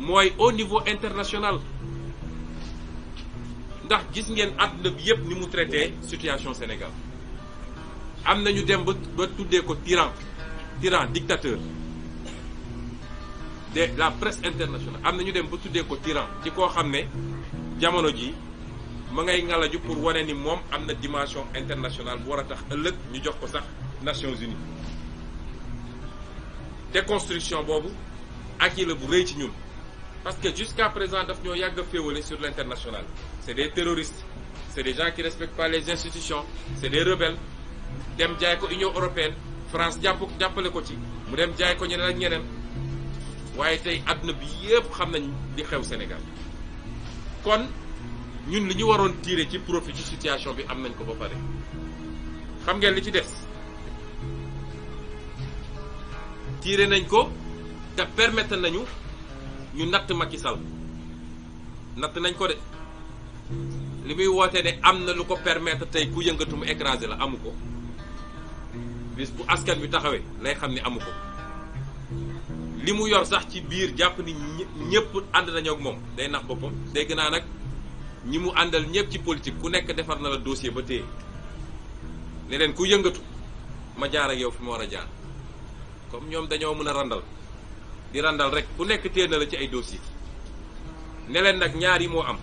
mooy au niveau international ndax gis ngeen àdduna bi yépp ni mu traité situation Sénégal am nañu dem ba tuddee ko tyran dictateur de la presse internationale am nañu dem ba tuddee ko tyran ci koo xam ne jamono ji ma ngay ngalaju pour wane ni moom am na dimension internationale bu war a tax ëllëg ñu jox ko sax Nations Unies déconstruction boobu ak yi la bu rëy ci ñun parce que jusqu'à présent daf ñoo yàgg a féewale sur l'international c'est des terroristes c'est des gens qui respectent pas les institutions c'est des rebelles dem jaay ko Union européenne France jàppale ko ci mu dem jaay ko ñeneen ak ñeneen waaye tey àdduna bi yépp xam nañ li xew Sénégal kon ñun li ñu waroon tirer ci profit ci situation bi am nañ ko ba pare xam ngeen li ci des tirer nañ ko te permettre nañu ñu natt Macky Sall natt nañ ko de li muy woote ne am na lu ko permettre tey ku yëngatu mu écraser la amu ko bis bu askan wi taxawee lay xam ni amu ko li mu yor sax ci biir jàpp ni ñëpp ànd nañoo ak moom day nax boppam dégg naa nag ñi mu àndal ñëpp ci politique ku nekk defar na la dossier ba téye ne leen ku yëngatu ma jaar ak yow fi ma war a jaar comme ñoom dañoo mën a randal di randal rek ku nekk téye na la ci ay dossier ne leen nag ñaar yi moo am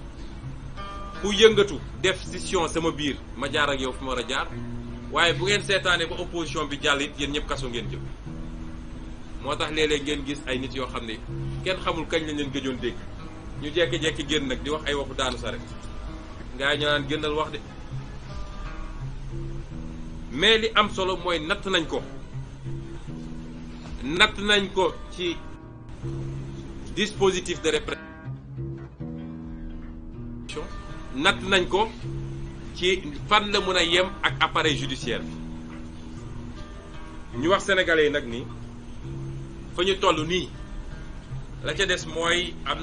ku yëngatu def scission sama biir ma jaar ak yow fi ma war a jaar waaye bu ngeen seetaanee ba opposition bi jàll it yéen ñëpp kaso ngeen jëm moo tax léeg-léeg ngeen gis ay nit yoo xam ne kenn xamul kañ lañ leen gëjoon dégg ñu jekki-jekki génn nag di wax ay waxu daanu sa rek ngaa ñu naan génnal wax de mais li am solo mooy natt nañ ko ci dispositif de répression natt nañ ko ci fan la mën a yem ak appareil judiciaire bi ñu wax sénégalais yi nag ni fa ñu toll nii la ca des mooy am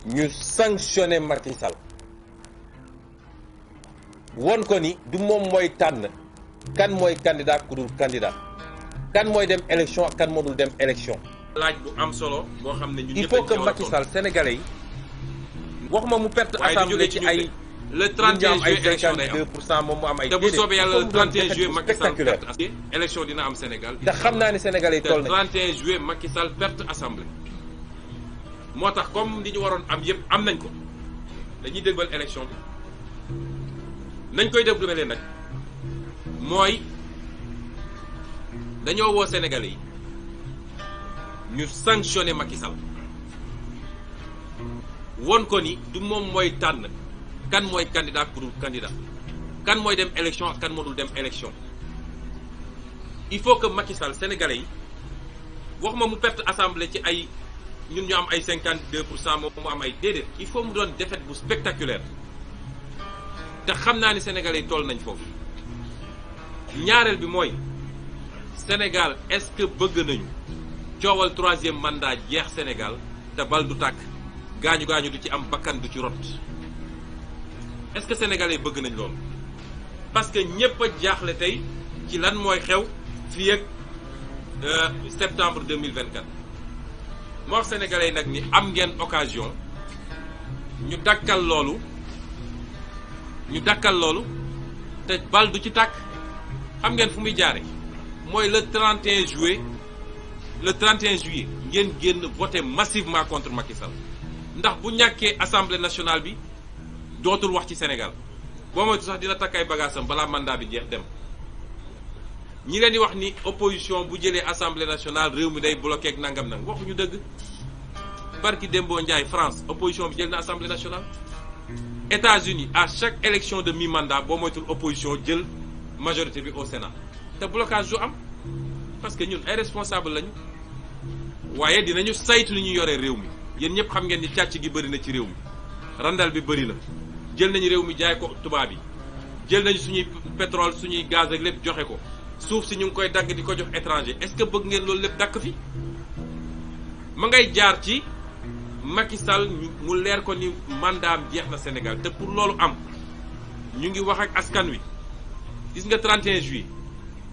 ñu sanctionné Macky Sall won ko ni du moom mooy tànn kan mooy candidat ku dul candidat kan mooy dem élection ak kan moo dul dem élection. laaj bu am solo boo xam ne ñun il faut que Macky Sall sénégalais yi waxuma mu perte assemblée ci ay le 31 juillet élection day am 52% moom mu am ay. te bu soobee yàlla le 31 juillet Macky Sall perte élection dina am Sénégal. te xam naa ne sénégalais yi toll nañ. te 31 juillet Macky Sall perte assemblée. moo tax comme li ñu waroon am yëpp am nañ ko dañuy déglu élection bi nañ koy déglu leen nag mooy dañoo woo Sénégalais yi ñu sanctionné Macky Sall won ko ni du moom mooy tànn kan mooy candidat ku dul candidat kan mooy dem élection ak kan moo dul dem élection il faut que Macky Sall Sénégalais yi wax ma mu perte assemblée ci ay. ñun ñu am ay 52% moom mu am ay déedéet il faut mu doon défaite bu spectaculaire te xam naa ni sénégalais yi toll nañ foofu ñaareel bi mooy Sénégal est-ce que bëgg nañu coowal 3e mandat jeex Sénégal te bal du tàkk gaañu du ci am bakkan du ci rot est-ce que sénégalais yi bëgg nañ loolu parce que ñépp a jaaxle tey ci lan mooy xew fii ak septembre 2024. moo wax sénégalais yi nag ni am ngeen occasion ñu dakkal loolu te bal du ci tàkk xam ngeen fu muy jaare mooy le 31 juillet ngeen génn voter massivement contre Macky Sall ndax bu ñàkkee assemblée nationale bi dootul wax ci Sénégal boo moytu sax dina takk ay bagaasam balaa mandat bi jeex dem ñi leen di wax ni opposition bu jëlee assemblée nationale réew mi day bloqué ak nangam nang waxuñu dëgg barki Dembo Ndiaye France opposition bi jël na assemblée nationale. États-Unis à chaque élection de mi-mandat boo moytul opposition jël majorité bi au Sénat te blocage du am parce que ñun ay responsable lañu waaye dinañu saytu ni ñu yoree réew mi yéen ñëpp xam ngeen ni càcc gi bëri na ci réew mi randal bi bëri na jël nañu réew mi jaay ko tubaab yi jël nañu suñuy pétrole suñuy gaz ak lépp joxe ko. suuf si ñu ngi koy dagg di ko jox étranger est-ce que bëgg ngeen loolu lépp dakk fi ma ngay jaar ci Macky Sall mu leer ko ni mandaam jeex na Sénégal te pour loolu am ñu ngi wax ak askan wi gis nga 31 juillet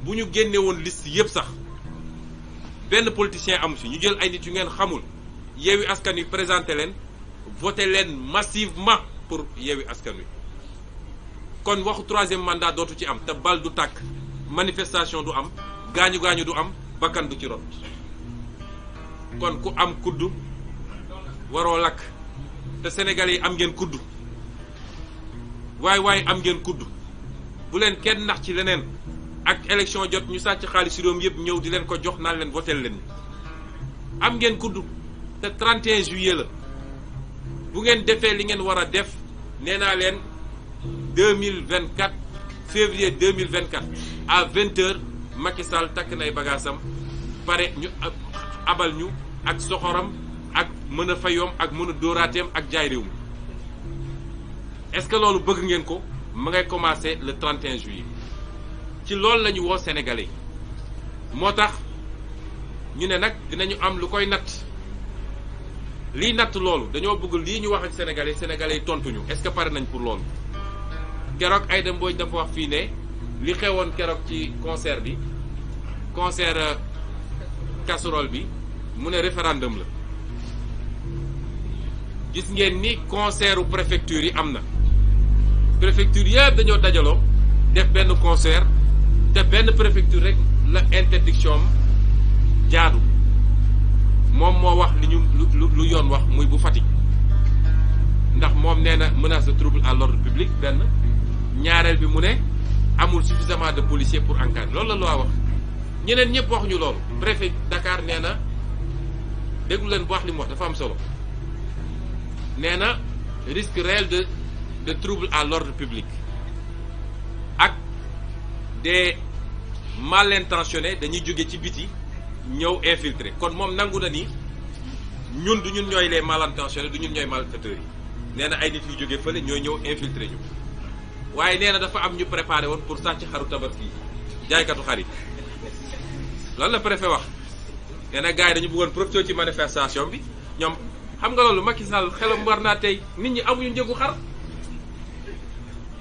bu ñu génne woon liste yëpp sax benn politicien amu si ñu jël ay nit yu ngeen xamul Yewwi Askan Wi présenté leen voté leen massivement pour Yewwi Askan Wi kon waxu 3e mandat dootu ci am te bal du tàkk manifestation du am gaañu du am bakkan du ci rot kon ku am kuddu waroo lakk te sénégalais yi am ngeen kuddu waaye am ngeen kuddu bu leen kenn nax ci leneen ak élection jot ñu sàcc xaalis réew mi yëpp ñëw di leen ko jox naan leen votel leen am ngeen kuddu te 31 juillet la bu ngeen defee li ngeen war a def nee naa leen 2024 février 2024 à 20h Macky Sall takk nay bagaasam pare ñu abal ñu ak soxoram ak mën a fayoom ak mën a dóoraateem ak jaay réew mi est-ce que loolu bëgg ngeen ko ma ngay commencer le 31 juillet ci loolu la ñu woo Sénégalais yi moo tax ñu ne nag dinañu am lu koy natt lii natt loolu dañoo bëgg lii ñu wax ak Sénégalais yi tontuñu est-ce que pare nañ pour loolu keroog Aïda Mbodj dafa wax fii ne li xewoon keroog ci concert bi concert casserole bi mu ne référendum la gis ngeen ni concertu préfecture yi am na préfecture yëpp dañoo dajaloo def benn concert te benn préfecture rek la interdiction am jaadu moom moo wax li ñu lu yoon wax muy bu Fatick ndax moom nee na menace de trouble à l'ordre public benn ñaareel bi mu ne amul suffisamment de policiers pour encadrer loolu la loi wax ñeneen ñëpp waxuñu loolu préfet Dakar nee na déglu leen bu wax li mu wax dafa am solo nee na risque réel de de troubles à l'ordre public ak des mal intentionnés dañuy jóge ci biti ñëw infiltrer kon moom nangu na ni ñun du ñun ñooy les mal intentionnés du ñun ñooy malfaiteurs yi nee na ay nit yu jóge fële ñooy ñëw infiltrer ñu waaye nee na dafa am ñu préparé woon pour sàcc xaru tabaski jaaykatu xarit loolu la préfet wax nee na gars yi dañu bëggoon profité ci manifestation bi ñoom xam nga loolu Macky Sall xelam war naa tey nit ñi amuñu njëgu xar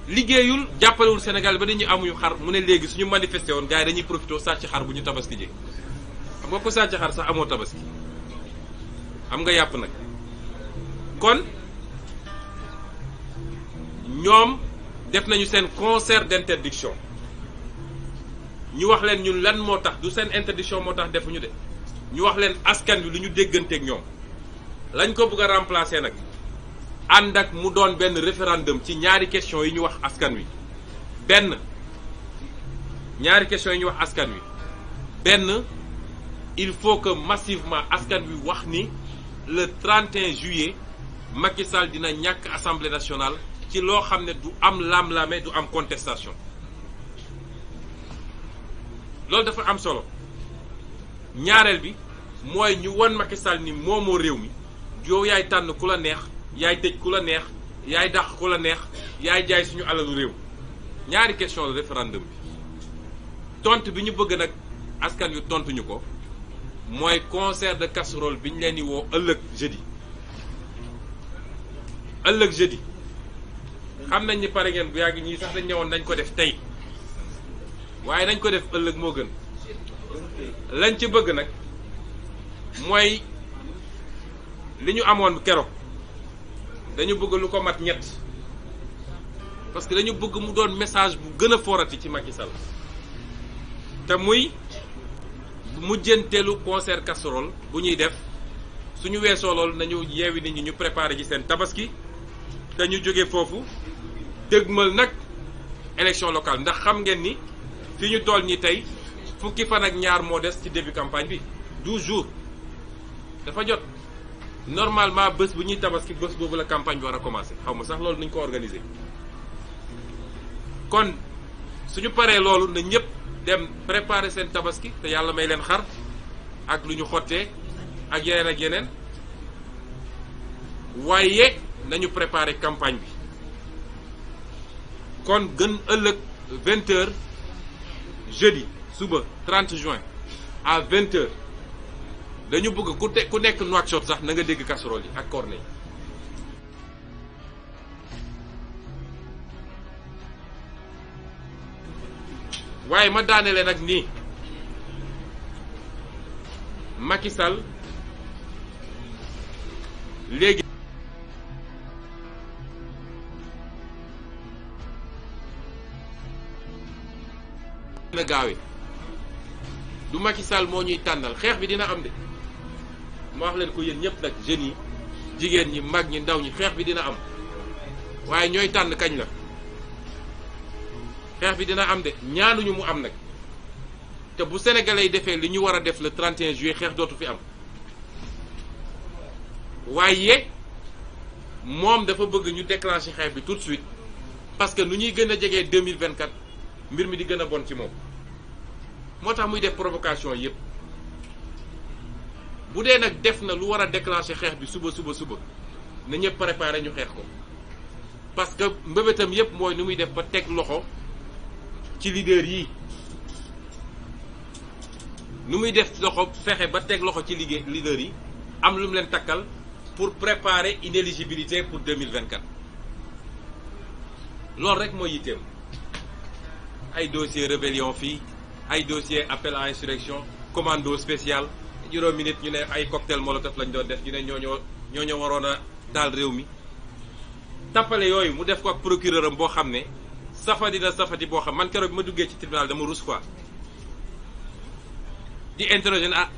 liggéeyul jàppalewul Sénégal ba nit ñi amuñu xar mu ne léegi suñu manifesté woon gars yi dañuy profité sàcc xar bu ñu tabaski jee xam nga ko sàcc xar sax amoo tabaski am nga yàpp nag kon ñoom def nañu seen concert d'interdiction ñu wax leen ñun lan moo tax du seen interdiction moo tax defuñu de ñu wax leen askan wi lu ñu dégganteeg ñoom lañ ko bëgg a remplacer nag ànd ak mu doon benn référendum ci ñaari question yi ñu wax askan wi ñaari question yi ñu wax askan wi benn il faut que massivement askan wi wax ni le 31 juillet Macky Sall dina ñàkk assemblée nationale ci loo xam ne du am lam-lame du am contestation loolu dafa am solo ñaareel bi mooy ñu won Macky Sall ni moomoo réew mi yow yaay tànn ku la neex yaay tëj ku la neex yaay dàq ku la neex yaay jaay suñu alalu réew ñaari question la référendum bi tontu bi ñu bëgg nag askan wi tontuñu ko mooy concert de casserole bi ñu leen di woo ëllëg jeudi xam nañ ni pare ngeen bu yàgg ñii sax dañ ñëwoon nañ ko def tey waaye nañ ko def ëllëg moo gën lañ ci bëgg nag mooy li ñu amoon keroog dañu bëgg lu ko mat ñett parce que dañu bëgg mu doon message bu gën a forati ci Macky Sall te muy mujjanteelu concert casserole bu ñuy def suñu weesoo loolu nañu yeewi nit ñi ñu préparé ci seen tabaski te ñu jóge foofu dëgmal nag élection locale ndax xam ngeen ni fi ñu toll nii tey fukki fan ak ñaar moo des ci début campagne bi 12 jours dafa jot normalement bés bu ñuy tabaski bés boobu la campagne bi war a commencer xaw ma sax loolu nuñ ko organiser kon suñu paree loolu na ñëpp dem préparer seen tabaski te yàlla may leen xar ak lu ñu xottee ak yeneen waaye nañu préparer campagne bi kon gën ëllëg 20h jeudi suba 30 juin à 20h dañu bëgg ku nekk Nouakchott sax na nga dégg casserole yi ak cornet yi waaye ma daanele nag nii Macky Sall léegi na gaawe du Macky Sall moo ñuy tànnal xeex bi dina am de ma wax leen ko yéen ñëpp nag jeunes yi jigéen ñi mag ñi ndaw ñi xeex bi dina am waaye ñooy tànn kañ la xeex bi dina am de ñaanuñu mu am nag te bu sénégalais yi defee li ñu war a def le 31 juillet xeex dootu fi am waaye moom dafa bëgg ñu déclencher xeex bi tout de suite parce que nu ñuy gën a jegee 2024 mbir mi di gën a bon ci moom moo tax muy def provocation yépp bu dee nag def na lu war a déclencher xeex bi suba na ñëpp préparer ñu xeex ko parce que mbébétam yépp mooy nu muy def ba teg loxo ci leader yi nu muy def loxo fexe ba teg loxo ci leader yi am lu mu leen takkal pour préparer inéligibilité pour 2024 loolu rek mooy yitteem ay dossier rébellion fii ay dossier appel à insurrection commando spécial juróomi nit ñu ne ay cocktail molotov lañ doon def ñu ne ñoo waroon a daal réew mi tappale yooyu mu def ko ak procureur am boo xam ne safati boo xam man keroog bi ma duggee ci tribunal dama rus quoi di interroger na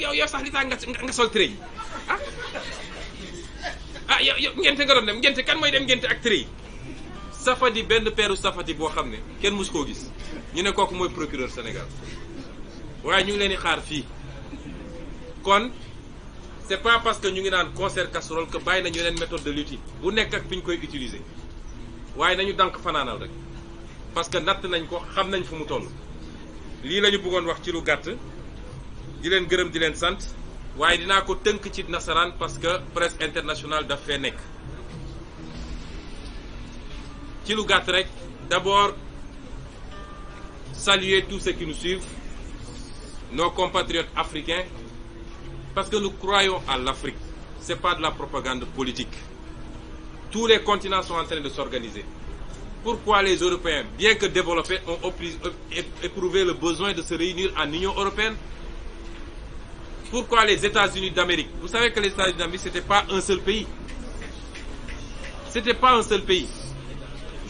yow sax li tax nga sol trait yi yow ngente nga doon dem ngente kan mooy dem ngente ak trait yi safati benn peeru safati boo xam ne kenn mus koo gis ñu ne kooku mooy procureur Sénégal waaye ñu ngi leen di xaar fii kon c'est pas parce que ñu ngi naan concert casserole que bàyyi nañu yeneen méthode de lutte bu nekk ak fi ñu koy utiliser waaye nañu dànk fanaanal rek parce que natt nañ ko xam nañ fu mu toll. lii la ñu bëggoon wax ci lu gàtt di leen gërëm di leen sant waaye dinaa ko tënk ci nasaraan parce que presse internationale daf fee nekk. ci lu gàtt rek d'abord saluer tous ceux qui nous suivent, nos compatriotes africains, parce que nous croyons à l'Afrique. Ce n'est pas de la propagande politique. Tous les continents sont en train de s'organiser. Pourquoi les Européens, bien que développés, ont éprouvé le besoin de se réunir en Union européenne? Pourquoi les États-Unis d'Amérique? Vous savez que les États-Unis d'Amérique, ce n'était pas un seul pays. Ce n'était pas un seul pays.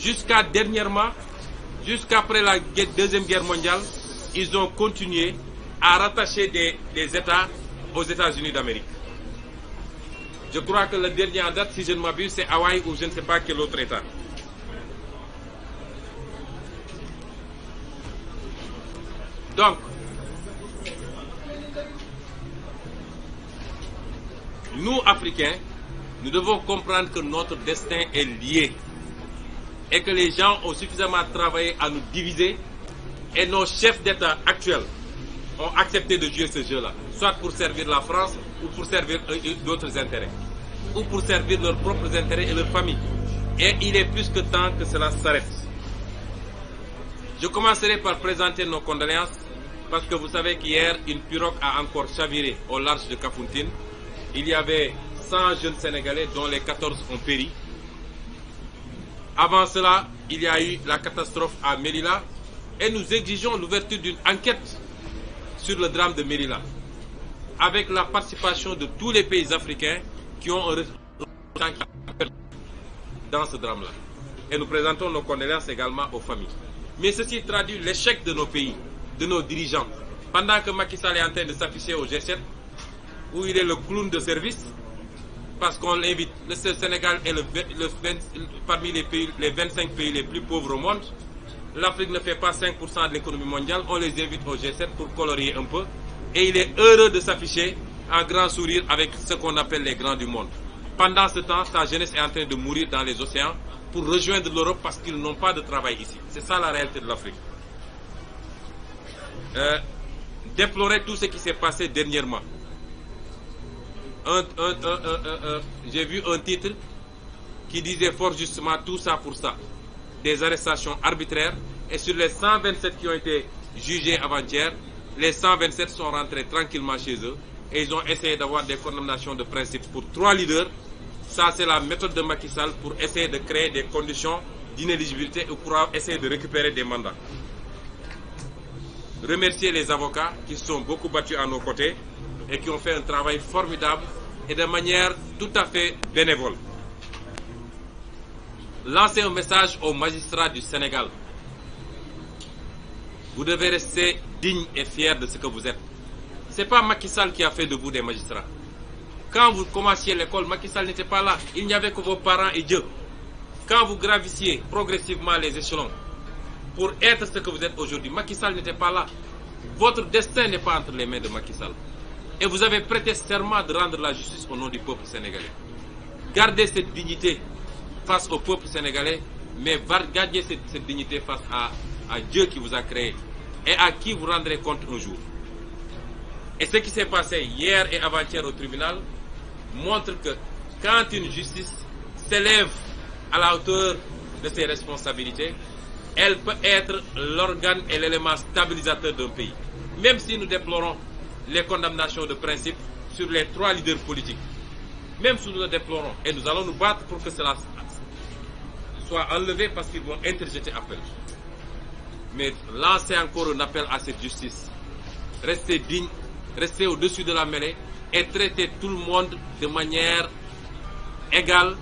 Jusqu'à dernièrement, jusqu'après la Deuxième Guerre mondiale, ils ont continué à rattacher des États aux États-Unis d'Amérique. Je crois que le dernier en date, si je ne m'abuse, c'est Hawaï ou je ne sais pas quel autre État. Donc, nous, Africains, nous devons comprendre que notre destin est lié et que les gens ont suffisamment travaillé à nous diviser et nos chefs d'État actuels ont accepté de jouer ce jeu-là, soit pour servir la France ou pour servir d'autres intérêts, ou pour servir leurs propres intérêts et leurs familles. Et il est plus que temps que cela s'arrête. Je commencerai par présenter nos condoléances parce que vous savez qu'hier, une pirogue a encore chaviré au large de Kafountine. Il y avait 100 jeunes Sénégalais dont les 14 ont péri. Avant cela, il y a eu la catastrophe à Melilla et nous exigeons l'ouverture d'une enquête sur le drame de Melilla avec la participation de tous les pays africains qui ont un représentant dans ce drame-là. Et nous présentons nos condoléances également aux familles. Mais ceci traduit l'échec de nos pays, de nos dirigeants. Pendant que Macky Sall est en train de s'afficher au G7, où il est le clown de service, parce qu'on l'invite. Le Sénégal est parmi les 25 pays les plus pauvres au monde. L'Afrique ne fait pas 5% de l'économie mondiale. On les invite au G7 pour colorier un peu. Et il est heureux de s'afficher en grand sourire avec ce qu'on appelle les grands du monde. Pendant ce temps, sa jeunesse est en train de mourir dans les océans pour rejoindre l'Europe parce qu'ils n'ont pas de travail ici. C'est ça la réalité de l'Afrique. Déplorer tout ce qui s'est passé dernièrement. J'ai vu un titre qui disait fort justement tout ça pour ça. Des arrestations arbitraires et sur les 127 qui ont été jugés avant-hier, les 127 sont rentrés tranquillement chez eux et ils ont essayé d'avoir des condamnations de principe pour 3 leaders. Ça c'est la méthode de Macky Sall pour essayer de créer des conditions d'inéligibilité ou pour essayer de récupérer des mandats. Remercier les avocats qui se sont beaucoup battus à nos côtés et qui ont fait un travail formidable et de manière tout à fait bénévole. Lancer un message aux magistrats du Sénégal. Vous devez rester digne et fier de ce que vous êtes. Ce n'est pas Macky Sall qui a fait de vous des magistrats. Quand vous commenciez l'école, Macky Sall n'était pas là. Il n'y avait que vos parents et Dieu. Quand vous gravissiez progressivement les échelons pour être ce que vous êtes aujourd'hui, Macky Sall n'était pas là. Votre destin n'est pas entre les mains de Macky Sall. Et vous avez prêté serment de rendre la justice au nom du peuple sénégalais. Gardez cette dignité face au peuple sénégalais, mais gardez cette dignité face à Dieu qui vous a créé et à qui vous rendrez compte un jour. Et ce qui s'est passé hier et avant-hier au tribunal montre que quand une justice s'élève à la hauteur de ses responsabilités, elle peut être l'organe et l'élément stabilisateur d'un pays. Même si nous déplorons les condamnations de principe sur les 3 leaders politiques, même si nous le déplorons, et nous allons nous battre pour que cela soit enlevé parce qu'ils vont interjeter appel. Mais lancer encore un appel à cette justice. Restez digne, restez au-dessus de la mêlée et traitez tout le monde de manière égale,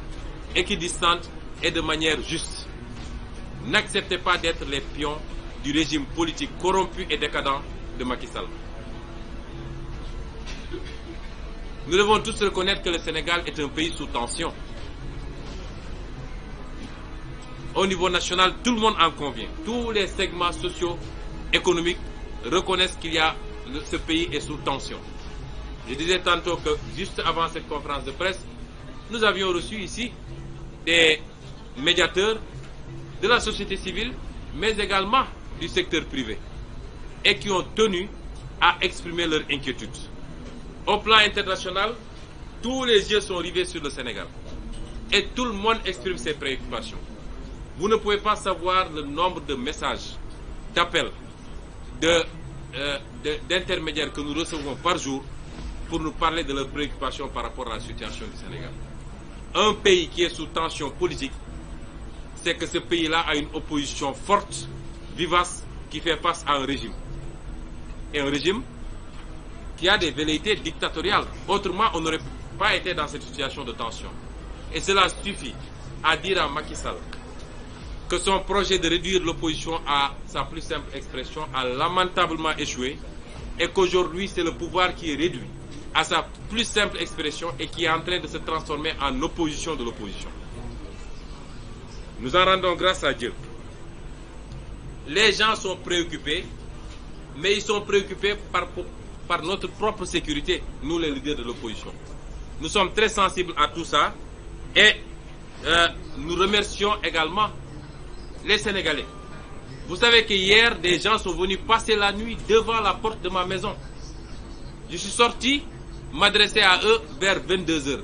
équidistante et de manière juste. N'acceptez pas d'être les pions du régime politique corrompu et décadent de Macky Sall. Nous devons tous reconnaître que le Sénégal est un pays sous tension. Au niveau national, tout le monde en convient. Tous les segments sociaux, économiques reconnaissent qu'il y a ce pays est sous tension. Je disais tantôt que juste avant cette conférence de presse, nous avions reçu ici des médiateurs de la société civile, mais également du secteur privé, et qui ont tenu à exprimer leurs inquiétudes. Au plan international, tous les yeux sont rivés sur le Sénégal et tout le monde exprime ses préoccupations. Vous ne pouvez pas savoir le nombre de messages, d'appels, d'intermédiaires que nous recevons par jour pour nous parler de leurs préoccupations par rapport à la situation du Sénégal. Un pays qui est sous tension politique, c'est que ce pays-là a une opposition forte, vivace, qui fait face à un régime. Et un régime qui a des velléités dictatoriales. Autrement, on n'aurait pas été dans cette situation de tension. Et cela suffit à dire à Macky Sall que son projet de réduire l'opposition à sa plus simple expression a lamentablement échoué et qu'aujourd'hui c'est le pouvoir qui est réduit à sa plus simple expression et qui est en train de se transformer en opposition de l'opposition. Nous en rendons grâce à Dieu. Les gens sont préoccupés, mais ils sont préoccupés par notre propre sécurité, nous les leaders de l'opposition. Nous sommes très sensibles à tout ça et nous remercions également les Sénégalais. Vous savez que hier, des gens sont venus passer la nuit devant la porte de ma maison. Je suis sorti m'adresser à eux vers 22 h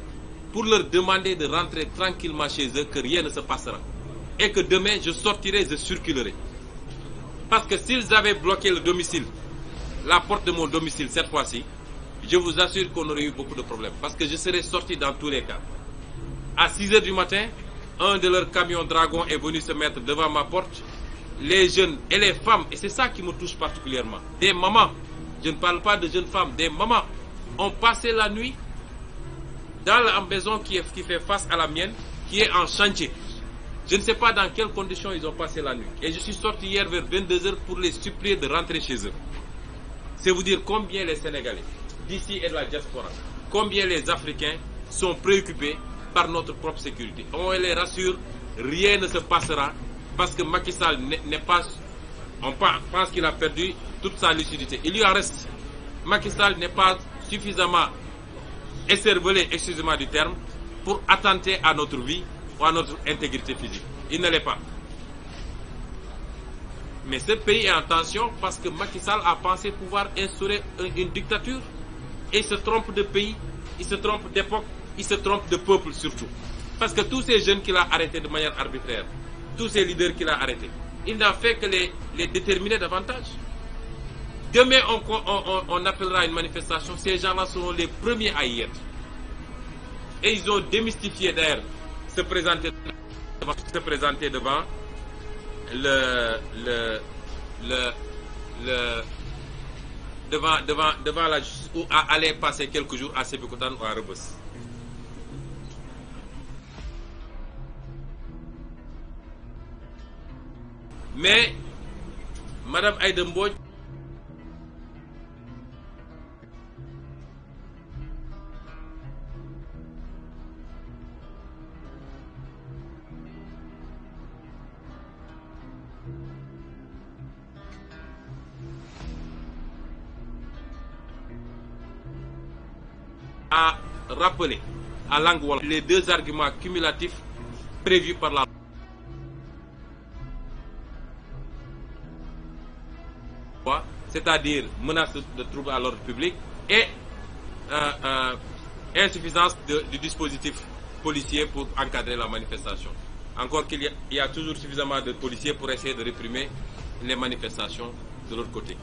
pour leur demander de rentrer tranquillement chez eux, que rien ne se passera. Et que demain, je sortirai, je circulerai. Parce que s'ils avaient bloqué le domicile, la porte de mon domicile cette fois-ci, je vous assure qu'on aurait eu beaucoup de problèmes. Parce que je serais sorti dans tous les cas. À 6 h du matin, un de leurs camions Dragon est venu se mettre devant ma porte. Les jeunes et les femmes, et c'est ça qui me touche particulièrement, des mamans, je ne parle pas de jeunes femmes, des mamans ont passé la nuit dans la maison qui fait face à la mienne, qui est en chantier. Je ne sais pas dans quelles conditions ils ont passé la nuit. Et je suis sorti hier vers 22 h pour les supplier de rentrer chez eux. C'est vous dire combien les Sénégalais, d'ici et de la diaspora, combien les Africains sont préoccupés par notre propre sécurité. On les rassure, rien ne se passera parce que Macky Sall n'est pas... On pense qu'il a perdu toute sa lucidité. Il lui en reste. Macky Sall n'est pas suffisamment écervelé, excusez-moi du terme, pour attenter à notre vie ou à notre intégrité physique. Il ne l'est pas. Mais ce pays est en tension parce que Macky Sall a pensé pouvoir instaurer une dictature. Et il se trompe de pays, il se trompe d'époque, il se trompe de peuple surtout. Parce que tous ces jeunes qu'il a arrêtés de manière arbitraire, tous ces leaders qu'il a arrêtés, il n'a fait que les déterminer davantage. Demain, on appellera une manifestation. Ces gens-là seront les premiers à y être. Et ils ont démystifié d'ailleurs se présenter devant devant la justice ou à aller passer quelques jours à Sébikotane ou à Rebeuss. Mais Madame Aïda Mbodj a rappelé à Langue les deux arguments cumulatifs prévus par la loi, c'est-à-dire menace de trouble à l'ordre public et insuffisance du dispositif policier pour encadrer la manifestation. Encore qu'il y a toujours suffisamment de policiers pour essayer de réprimer les manifestations de l'autre côté.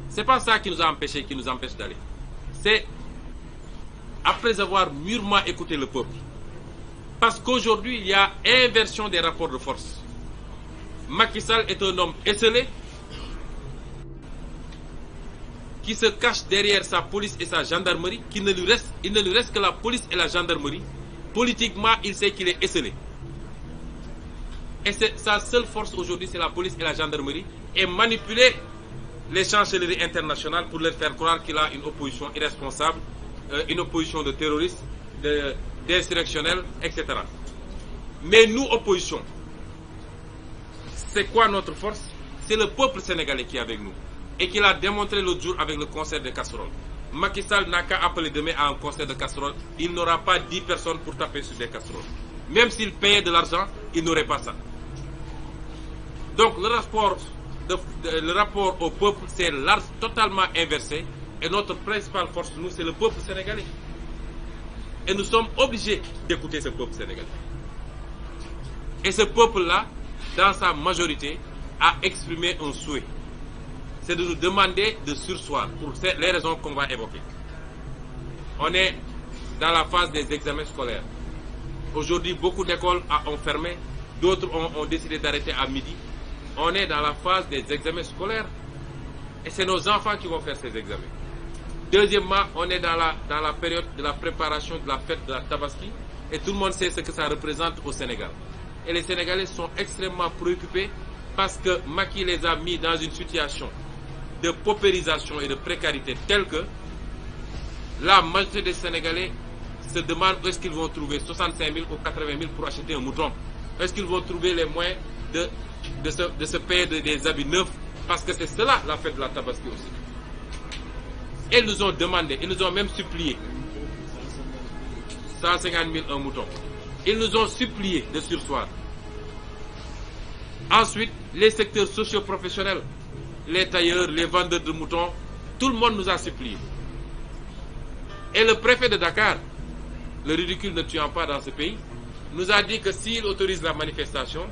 C'est pas ça qui nous a empêchés, qui nous empêche d'aller. C'est après avoir mûrement écouté le peuple. Parce qu'aujourd'hui, il y a inversion des rapports de force. Macky Sall est un homme esseulé qui se cache derrière sa police et sa gendarmerie, il ne lui reste que la police et la gendarmerie. Politiquement, il sait qu'il est esseulé. Et sa seule force aujourd'hui, c'est la police et la gendarmerie, et manipuler les chancelleries internationales pour leur faire croire qu'il a une opposition irresponsable, une opposition de terroristes, d'insurrectionnels, etc. Mais nous, opposition, c'est quoi notre force? C'est le peuple sénégalais qui est avec nous. Et qu'il a démontré l'autre jour avec le concert de casseroles. Macky Sall n'a qu'à appeler demain à un concert de casseroles. Il n'aura pas 10 personnes pour taper sur des casseroles. Même s'il payait de l'argent, il n'aurait pas ça. Donc le rapport au peuple c'est totalement inversé et notre principale force, nous, c'est le peuple sénégalais. Et nous sommes obligés d'écouter ce peuple sénégalais. Et ce peuple-là, dans sa majorité, a exprimé un souhait. C'est de nous demander de surseoir pour les raisons qu'on va évoquer. On est dans la phase des examens scolaires. Aujourd'hui, beaucoup d'écoles ont fermé, d'autres ont décidé d'arrêter à midi. On est dans la phase des examens scolaires et c'est nos enfants qui vont faire ces examens. Deuxièmement, on est dans la période de la préparation de la fête de la Tabaski et tout le monde sait ce que ça représente au Sénégal. Et les Sénégalais sont extrêmement préoccupés parce que Macky les a mis dans une situation de paupérisation et de précarité telle que la majorité des Sénégalais se demandent où est-ce qu'ils vont trouver 65 000 ou 80 000 pour acheter un mouton. Est-ce qu'ils vont trouver les moyens de se payer des habits neufs? Parce que c'est cela la fête de la Tabaski aussi. Ils nous ont demandé, ils nous ont même supplié 150 000 un mouton. Ils nous ont supplié de surseoir. Ensuite, les secteurs socio-professionnels, les tailleurs, les vendeurs de moutons, tout le monde nous a supplié. Et le préfet de Dakar, le ridicule ne tuant pas dans ce pays, nous a dit que s'il autorise la manifestation,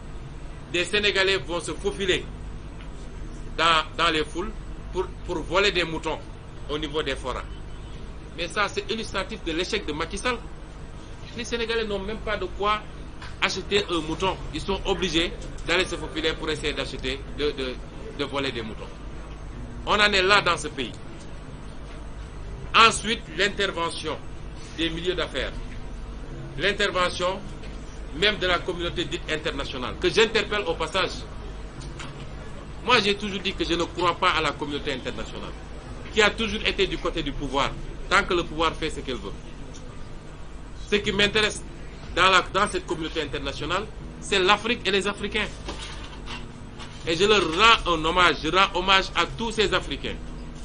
des Sénégalais vont se faufiler dans les foules pour voler des moutons au niveau des forats. Mais ça, c'est illustratif de l'échec de Macky Sall. Les Sénégalais n'ont même pas de quoi acheter un mouton. Ils sont obligés d'aller se faufiler pour essayer d'acheter, de voler des moutons. On en est là dans ce pays. Ensuite, l'intervention des milieux d'affaires. L'intervention même de la communauté dite internationale, que j'interpelle au passage. Moi, j'ai toujours dit que je ne crois pas à la communauté internationale, qui a toujours été du côté du pouvoir, tant que le pouvoir fait ce qu'elle veut. Ce qui m'intéresse dans cette communauté internationale, c'est l'Afrique et les Africains. Et je leur rends un hommage, je rends hommage à tous ces Africains,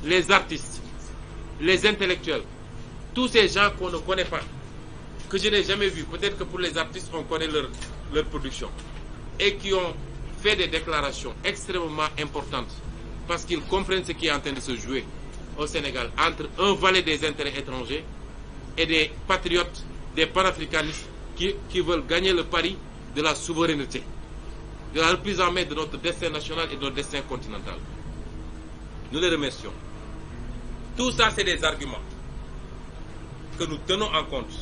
les artistes, les intellectuels, tous ces gens qu'on ne connaît pas, que je n'ai jamais vus. Peut-être que pour les artistes, on connaît leur production. Et qui ont fait des déclarations extrêmement importantes parce qu'ils comprennent ce qui est en train de se jouer au Sénégal entre un valet des intérêts étrangers et des patriotes, des panafricanistes qui veulent gagner le pari de la souveraineté, de la reprise en main de notre destin national et de notre destin continental. Nous les remercions. Tout ça, c'est des arguments que nous tenons en compte.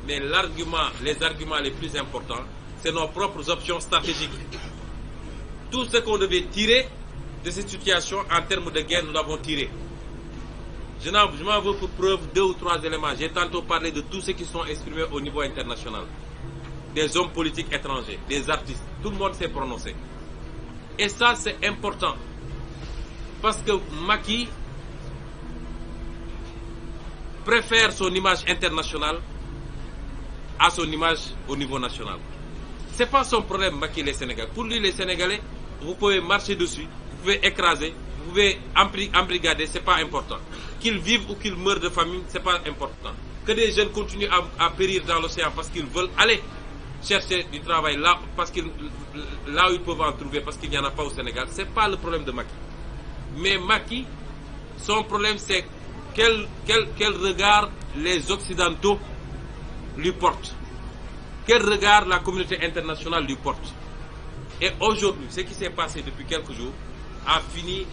Mais les arguments les plus importants, c'est nos propres options stratégiques. Tout ce qu'on devait tirer de cette situation en termes de guerre, nous l'avons tiré. Je m'en veux pour preuve 2 ou 3 éléments. J'ai tantôt parlé de tous ceux qui sont exprimés au niveau international. Des hommes politiques étrangers, des artistes. Tout le monde s'est prononcé. Et ça, c'est important. Parce que Macky préfère son image internationale à son image au niveau national. Ce n'est pas son problème, Macky, les Sénégalais. Pour lui, les Sénégalais, vous pouvez marcher dessus, vous pouvez écraser, vous pouvez embrigader, ce n'est pas important. Qu'ils vivent ou qu'ils meurent de famine, ce n'est pas important. Que des jeunes continuent à périr dans l'océan parce qu'ils veulent aller chercher du travail là où ils peuvent en trouver parce qu'il n'y en a pas au Sénégal, ce n'est pas le problème de Macky. Mais Macky, son problème c'est quel regard les Occidentaux lui portent. Quel regard la communauté internationale lui porte. Et aujourd'hui, ce qui s'est passé depuis quelques jours a fini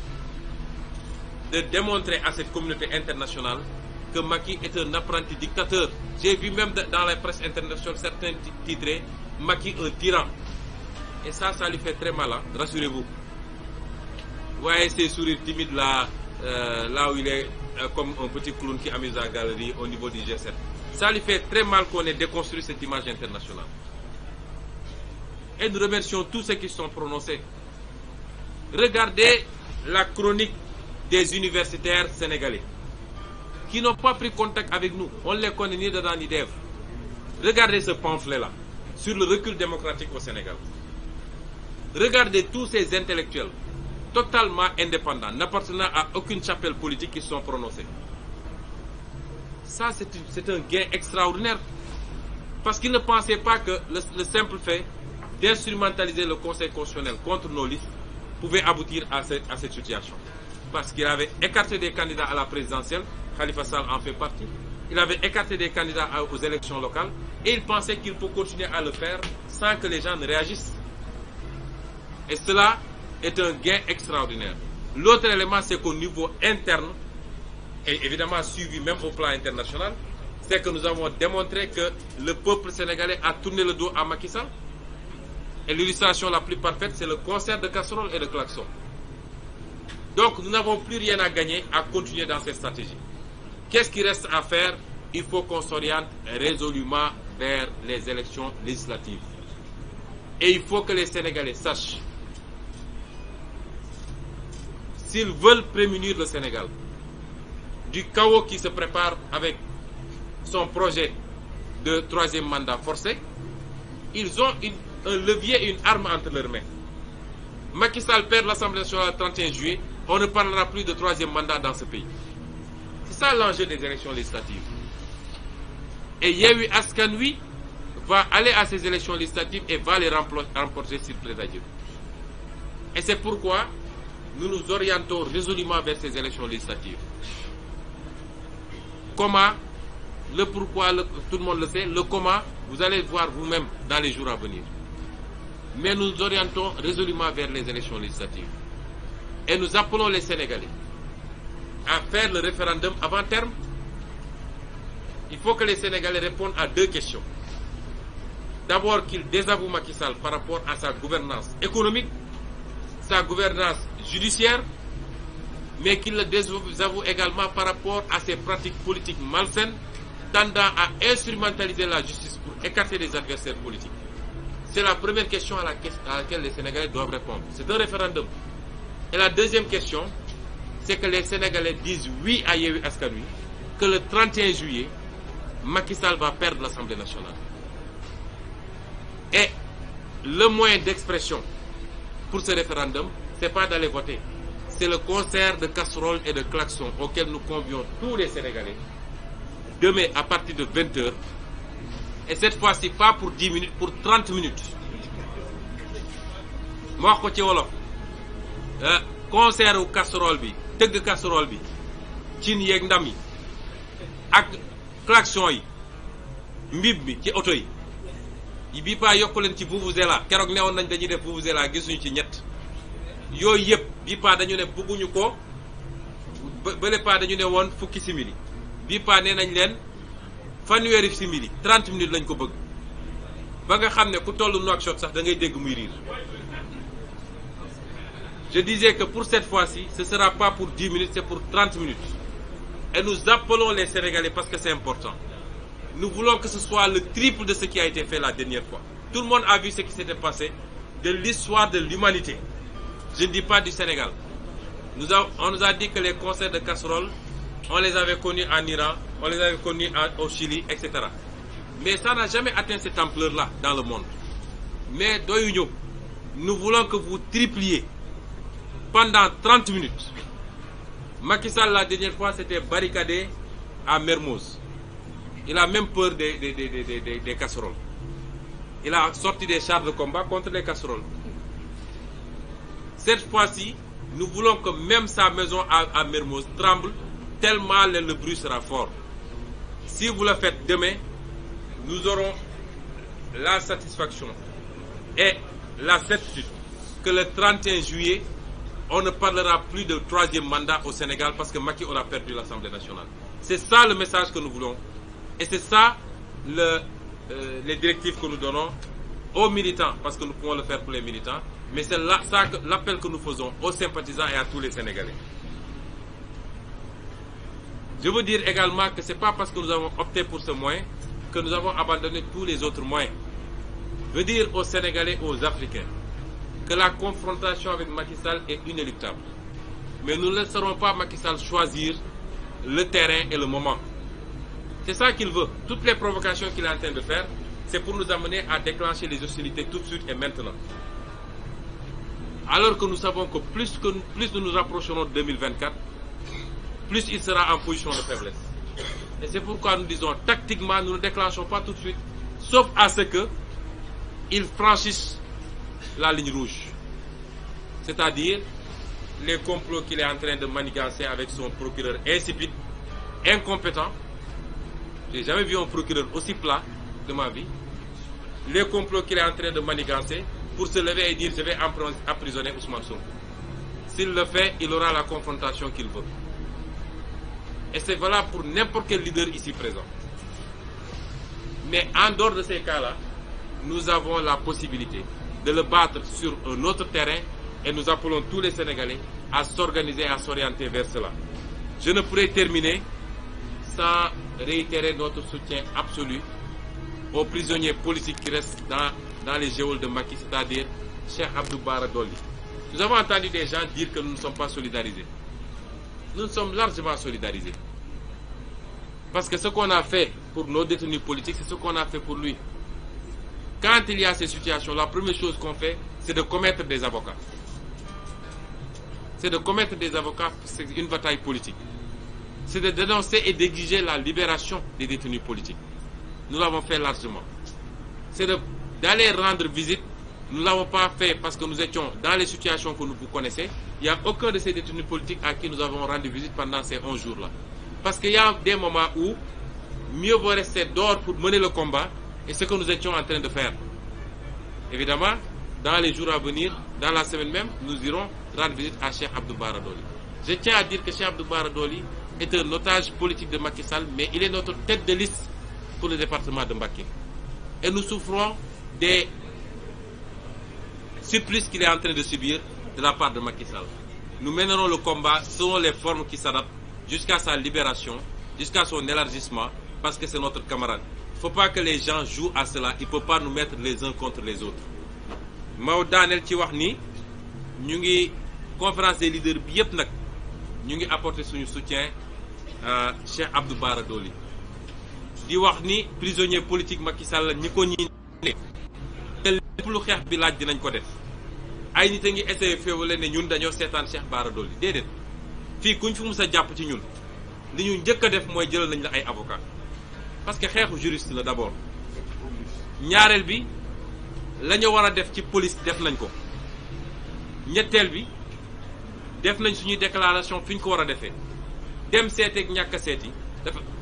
de démontrer à cette communauté internationale que Macky est un apprenti dictateur. J'ai vu même dans la presse internationale certains titrés Macky un tyran. Et ça lui fait très mal, hein, rassurez-vous. Vous voyez ces sourires timides là, là où il est comme un petit clown qui amuse la galerie au niveau du G7. Ça lui fait très mal qu'on ait déconstruit cette image internationale. Et nous remercions tous ceux qui se sont prononcés. Regardez la chronique des universitaires sénégalais qui n'ont pas pris contact avec nous. On ne les connaît ni d'Adam ni d'Ève. Regardez ce pamphlet-là sur le recul démocratique au Sénégal. Regardez tous ces intellectuels totalement indépendants, n'appartenant à aucune chapelle politique qui se sont prononcés. Ça, c'est un gain extraordinaire. Parce qu'ils ne pensaient pas que le simple fait d'instrumentaliser le Conseil constitutionnel contre nos listes pouvait aboutir à cette situation. Parce qu'il avait écarté des candidats à la présidentielle, Khalifa Sall en fait partie, il avait écarté des candidats aux élections locales et il pensait qu'il peut continuer à le faire sans que les gens ne réagissent. Et cela est un gain extraordinaire. L'autre élément, c'est qu'au niveau interne, et évidemment suivi même au plan international, c'est que nous avons démontré que le peuple sénégalais a tourné le dos à Macky Sall. Et l'illustration la plus parfaite, c'est le concert de casseroles et de klaxons. Donc nous n'avons plus rien à gagner à continuer dans cette stratégie. Qu'est-ce qui reste à faire? Il faut qu'on s'oriente résolument vers les élections législatives. Et il faut que les Sénégalais sachent, s'ils veulent prémunir le Sénégal du chaos qui se prépare avec son projet de troisième mandat forcé, ils ont un levier et une arme entre leurs mains. Macky Sall perd l'Assemblée nationale le 31 juillet, on ne parlera plus de troisième mandat dans ce pays. C'est ça l'enjeu des élections législatives. Et Yewwi Askan Wi va aller à ces élections législatives et va les remporter s'il plaît à Dieu. Et c'est pourquoi nous nous orientons résolument vers ces élections législatives. Comment? Le pourquoi, tout le monde le sait. Le comment, vous allez voir vous-même dans les jours à venir. Mais nous nous orientons résolument vers les élections législatives. Et nous appelons les Sénégalais à faire le référendum avant terme. Il faut que les Sénégalais répondent à deux questions. D'abord, qu'ils désavouent Macky Sall par rapport à sa gouvernance économique, sa gouvernance judiciaire, mais qu'ils le désavouent également par rapport à ses pratiques politiques malsaines, tendant à instrumentaliser la justice pour écarter les adversaires politiques. C'est la première question à laquelle les Sénégalais doivent répondre. C'est un référendum. Et la deuxième question, c'est que les Sénégalais disent oui à Yewwi Askan Wi, que le 31 juillet, Macky Sall va perdre l'Assemblée nationale. Et le moyen d'expression pour ce référendum, ce n'est pas d'aller voter. C'est le concert de casseroles et de klaxons auquel nous convions tous les Sénégalais demain à partir de 20h. Et cette fois-ci, pas pour 10 minutes, pour 30 minutes. Ma wax ko ci wolof concert u casserole bi tëgg casserole bi cin yeeg ndam yi ak klaxon yi mbib bi ci oto yi bii paa yokku leen ci vuvuzela keroog newoon nañ dañuy def vuvuzela gisuñu ci ñett yooyu yëpp bii paa dañu ne bëgguñu ko bële paa dañu ne woon fukki simili bii paa nee nañ leen fanweeri simili 30 minutes lañ ko bëgg ba nga xam ne ku tollu Nouakchott sax da ngay dégg muy riir. Je disais que pour cette fois-ci, ce ne sera pas pour 10 minutes, c'est pour 30 minutes. Et nous appelons les Sénégalais parce que c'est important. Nous voulons que ce soit le triple de ce qui a été fait la dernière fois. Tout le monde a vu ce qui s'était passé de l'histoire de l'humanité. Je ne dis pas du Sénégal. On nous a dit que les concerts de casseroles, on les avait connus en Iran, on les avait connus au Chili, etc. Mais ça n'a jamais atteint cette ampleur-là dans le monde. Mais doyuñu, nous voulons que vous tripliez pendant 30 minutes. Macky Sall la dernière fois s'était barricadé à Mermoz. Il a même peur des casseroles. Il a sorti des chars de combat contre les casseroles. Cette fois-ci, nous voulons que même sa maison à Mermoz tremble tellement le bruit sera fort. Si vous le faites demain, nous aurons la satisfaction et la certitude que le 31 juillet, on ne parlera plus de troisième mandat au Sénégal parce que Macky aura perdu l'Assemblée nationale. C'est ça le message que nous voulons. Et c'est ça les directives que nous donnons aux militants, parce que nous pouvons le faire pour les militants, mais c'est l'appel que nous faisons aux sympathisants et à tous les Sénégalais. Je veux dire également que ce n'est pas parce que nous avons opté pour ce moyen que nous avons abandonné tous les autres moyens. Je veux dire aux Sénégalais et aux Africains que la confrontation avec Macky Sall est inéluctable. Mais nous ne laisserons pas Macky Sall choisir le terrain et le moment. C'est ça qu'il veut. Toutes les provocations qu'il est en train de faire, c'est pour nous amener à déclencher les hostilités tout de suite et maintenant. Alors que nous savons que plus nous nous rapprocherons de 2024, plus il sera en position de faiblesse. Et c'est pourquoi nous disons, tactiquement, nous ne déclenchons pas tout de suite, sauf à ce qu'il franchisse la ligne rouge. c'est-à-dire les complots qu'il est en train de manigancer avec son procureur insipide, incompétent. J'ai jamais vu un procureur aussi plat de ma vie. Les complots qu'il est en train de manigancer pour se lever et dire je vais emprisonner Ousmane Sonko. S'il le fait, il aura la confrontation qu'il veut. Et c'est valable pour n'importe quel leader ici présent. Mais en dehors de ces cas-là, nous avons la possibilité de le battre sur un autre terrain et nous appelons tous les Sénégalais à s'organiser et à s'orienter vers cela. Je ne pourrais terminer sans réitérer notre soutien absolu aux prisonniers politiques qui restent dans les geôles de Macky, c'est-à-dire Cheikh Abdou Bara Dolly. Nous avons entendu des gens dire que nous ne sommes pas solidarisés. Nous sommes largement solidarisés. Parce que ce qu'on a fait pour nos détenus politiques, c'est ce qu'on a fait pour lui. Quand il y a ces situations, la première chose qu'on fait, c'est de commettre des avocats. C'est de commettre des avocats, c'est une bataille politique. C'est de dénoncer et d'exiger la libération des détenus politiques. Nous l'avons fait largement. C'est d'aller rendre visite. Nous ne l'avons pas fait parce que nous étions dans les situations que vous connaissez. Il n'y a aucun de ces détenus politiques à qui nous avons rendu visite pendant ces 11 jours-là. Parce qu'il y a des moments où mieux vaut rester dehors pour mener le combat, et ce que nous étions en train de faire. Évidemment, dans les jours à venir, dans la semaine même, nous irons rendre visite à Cheikh Abdou Bara Dolly. Je tiens à dire que Cheikh Abdou Bara Dolly est un otage politique de Macky Sall, mais il est notre tête de liste pour le département de Mbacké. Et nous souffrons des supplices qu'il est en train de subir de la part de Macky Sall. Nous mènerons le combat selon les formes qui s'adaptent jusqu'à sa libération, jusqu'à son élargissement, parce que c'est notre camarade. Il ne faut pas que les gens jouent à cela. Il ne faut pas nous mettre les uns contre les autres. Mao daaneel ci wax ni ñu ngi conférence des leaders bi yëpp nag ñu ngi apporter suñu soutien à Cheikh Abdou Bara Dolly. di wax ni prisonnier politique Macky Sall ñi ko ñi te lépp lu xeex bi laaj dinañ ko def. ay nit a ngi essayé féewale ne ñun dañoo seetaan Cheikh Bara Dolly déedéet fii kuñ fi mus a jàpp ci ñun li ñu njëkk a def mooy jëlal nañ la ay avocat parce que xeexu juriste la d'abord ñaareel bi la ñu war a def ci police def nañ ko ñetteel bi def nañ suñuy déclaration fi ñu ko war a defee dem seeteeg ñàkk a seeti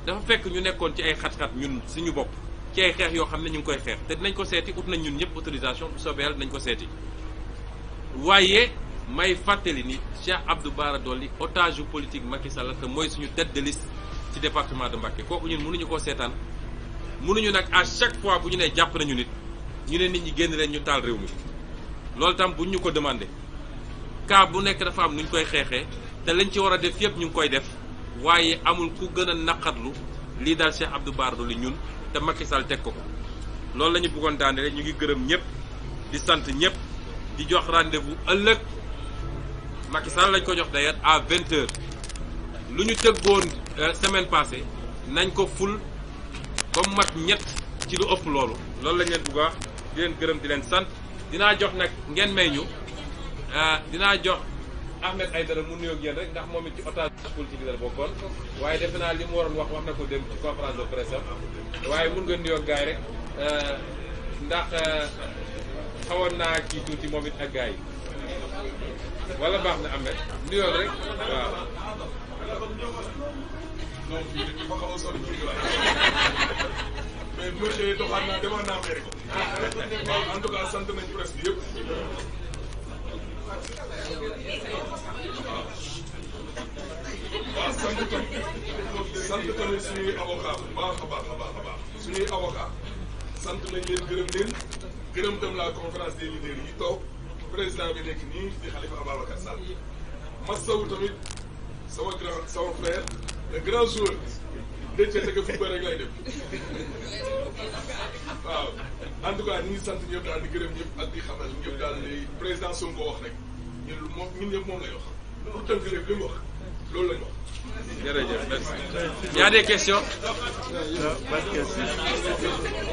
dafa fekk ñu nekkoon ci ay xat-xat ñun suñu bopp ci ay xeex yoo xam ne ñu ngi koy xeex te dinañ ko seeti ut nañ ñun ñëpp autorisation bu soobee Yàlla dinañ ko seeti waaye may fàttali ni Cheikh Abdou Bara Dolly otage politique Macky Sall te mooy suñu tête de liste ci département de Mbacké kooku ñun mënuñu koo seetaan mënuñu nag à chaque fois bu ñu nee jàpp nañu nit ñu ne nit ñi génn leen ñu taal réew mi loolu tam buñ ñu ko demandé cas bu nekk dafa am nu ñu koy xeexee te lañ ci war a def yëpp ñu ngi koy def waaye amul ku gën a naqarlu lii daal Cheikh Abdou Bara Dolly ñun te Macky Sall teg ko loolu la ñu bëggoon daane rek ñu ngi gërëm ñëpp di sant ñëpp di jox rendez-vous ëllëg Macky Sall lañ ko jox d'ailleurs à 20h lu ñu tëggoon semaine passée nañ ko ful ba mu mat ñett ci lu ëpp loolu lañ leen bëgg a wax di leen gërëm di leen sant dinaa jox nag ngeen may ñu dinaa jox Ahmed Aïdara mu nuyoog yéen rek ndax moom it ci otage politique la bokkoon waaye defe naa li mu waroon wax na ko dem ci conférence de presse waaye mun nga nuyoog gars yi rek ndax xawoon naa kii tuuti moom it ak gars yi wala baax na Ahmed nuyoog rek waaw. mais monsieur doxal naa demoon naa Amérique en tout cas sant nañ presse bi yëpp waaw sant tamit suñuy avocat bu baax a baax a baax a baax suñuy avocat sant nañ leen gërëm tam la conférence des leaders yi toog président bi nekk nii di Khalifa Ababacar Sall masawu tamit sama frère le grand joueur Déthié Sega football rek lay def waaw en tout cas ñu ngi sant ñëpp daal di gërëm ñëpp ak di xamal ñëpp daal di président Sonko wax rek ñun ñëpp moom lay wax pour tënk lépp li mu wax loolu lañ wax. jërëjëf merci. Il y a des questions? Pas de questions.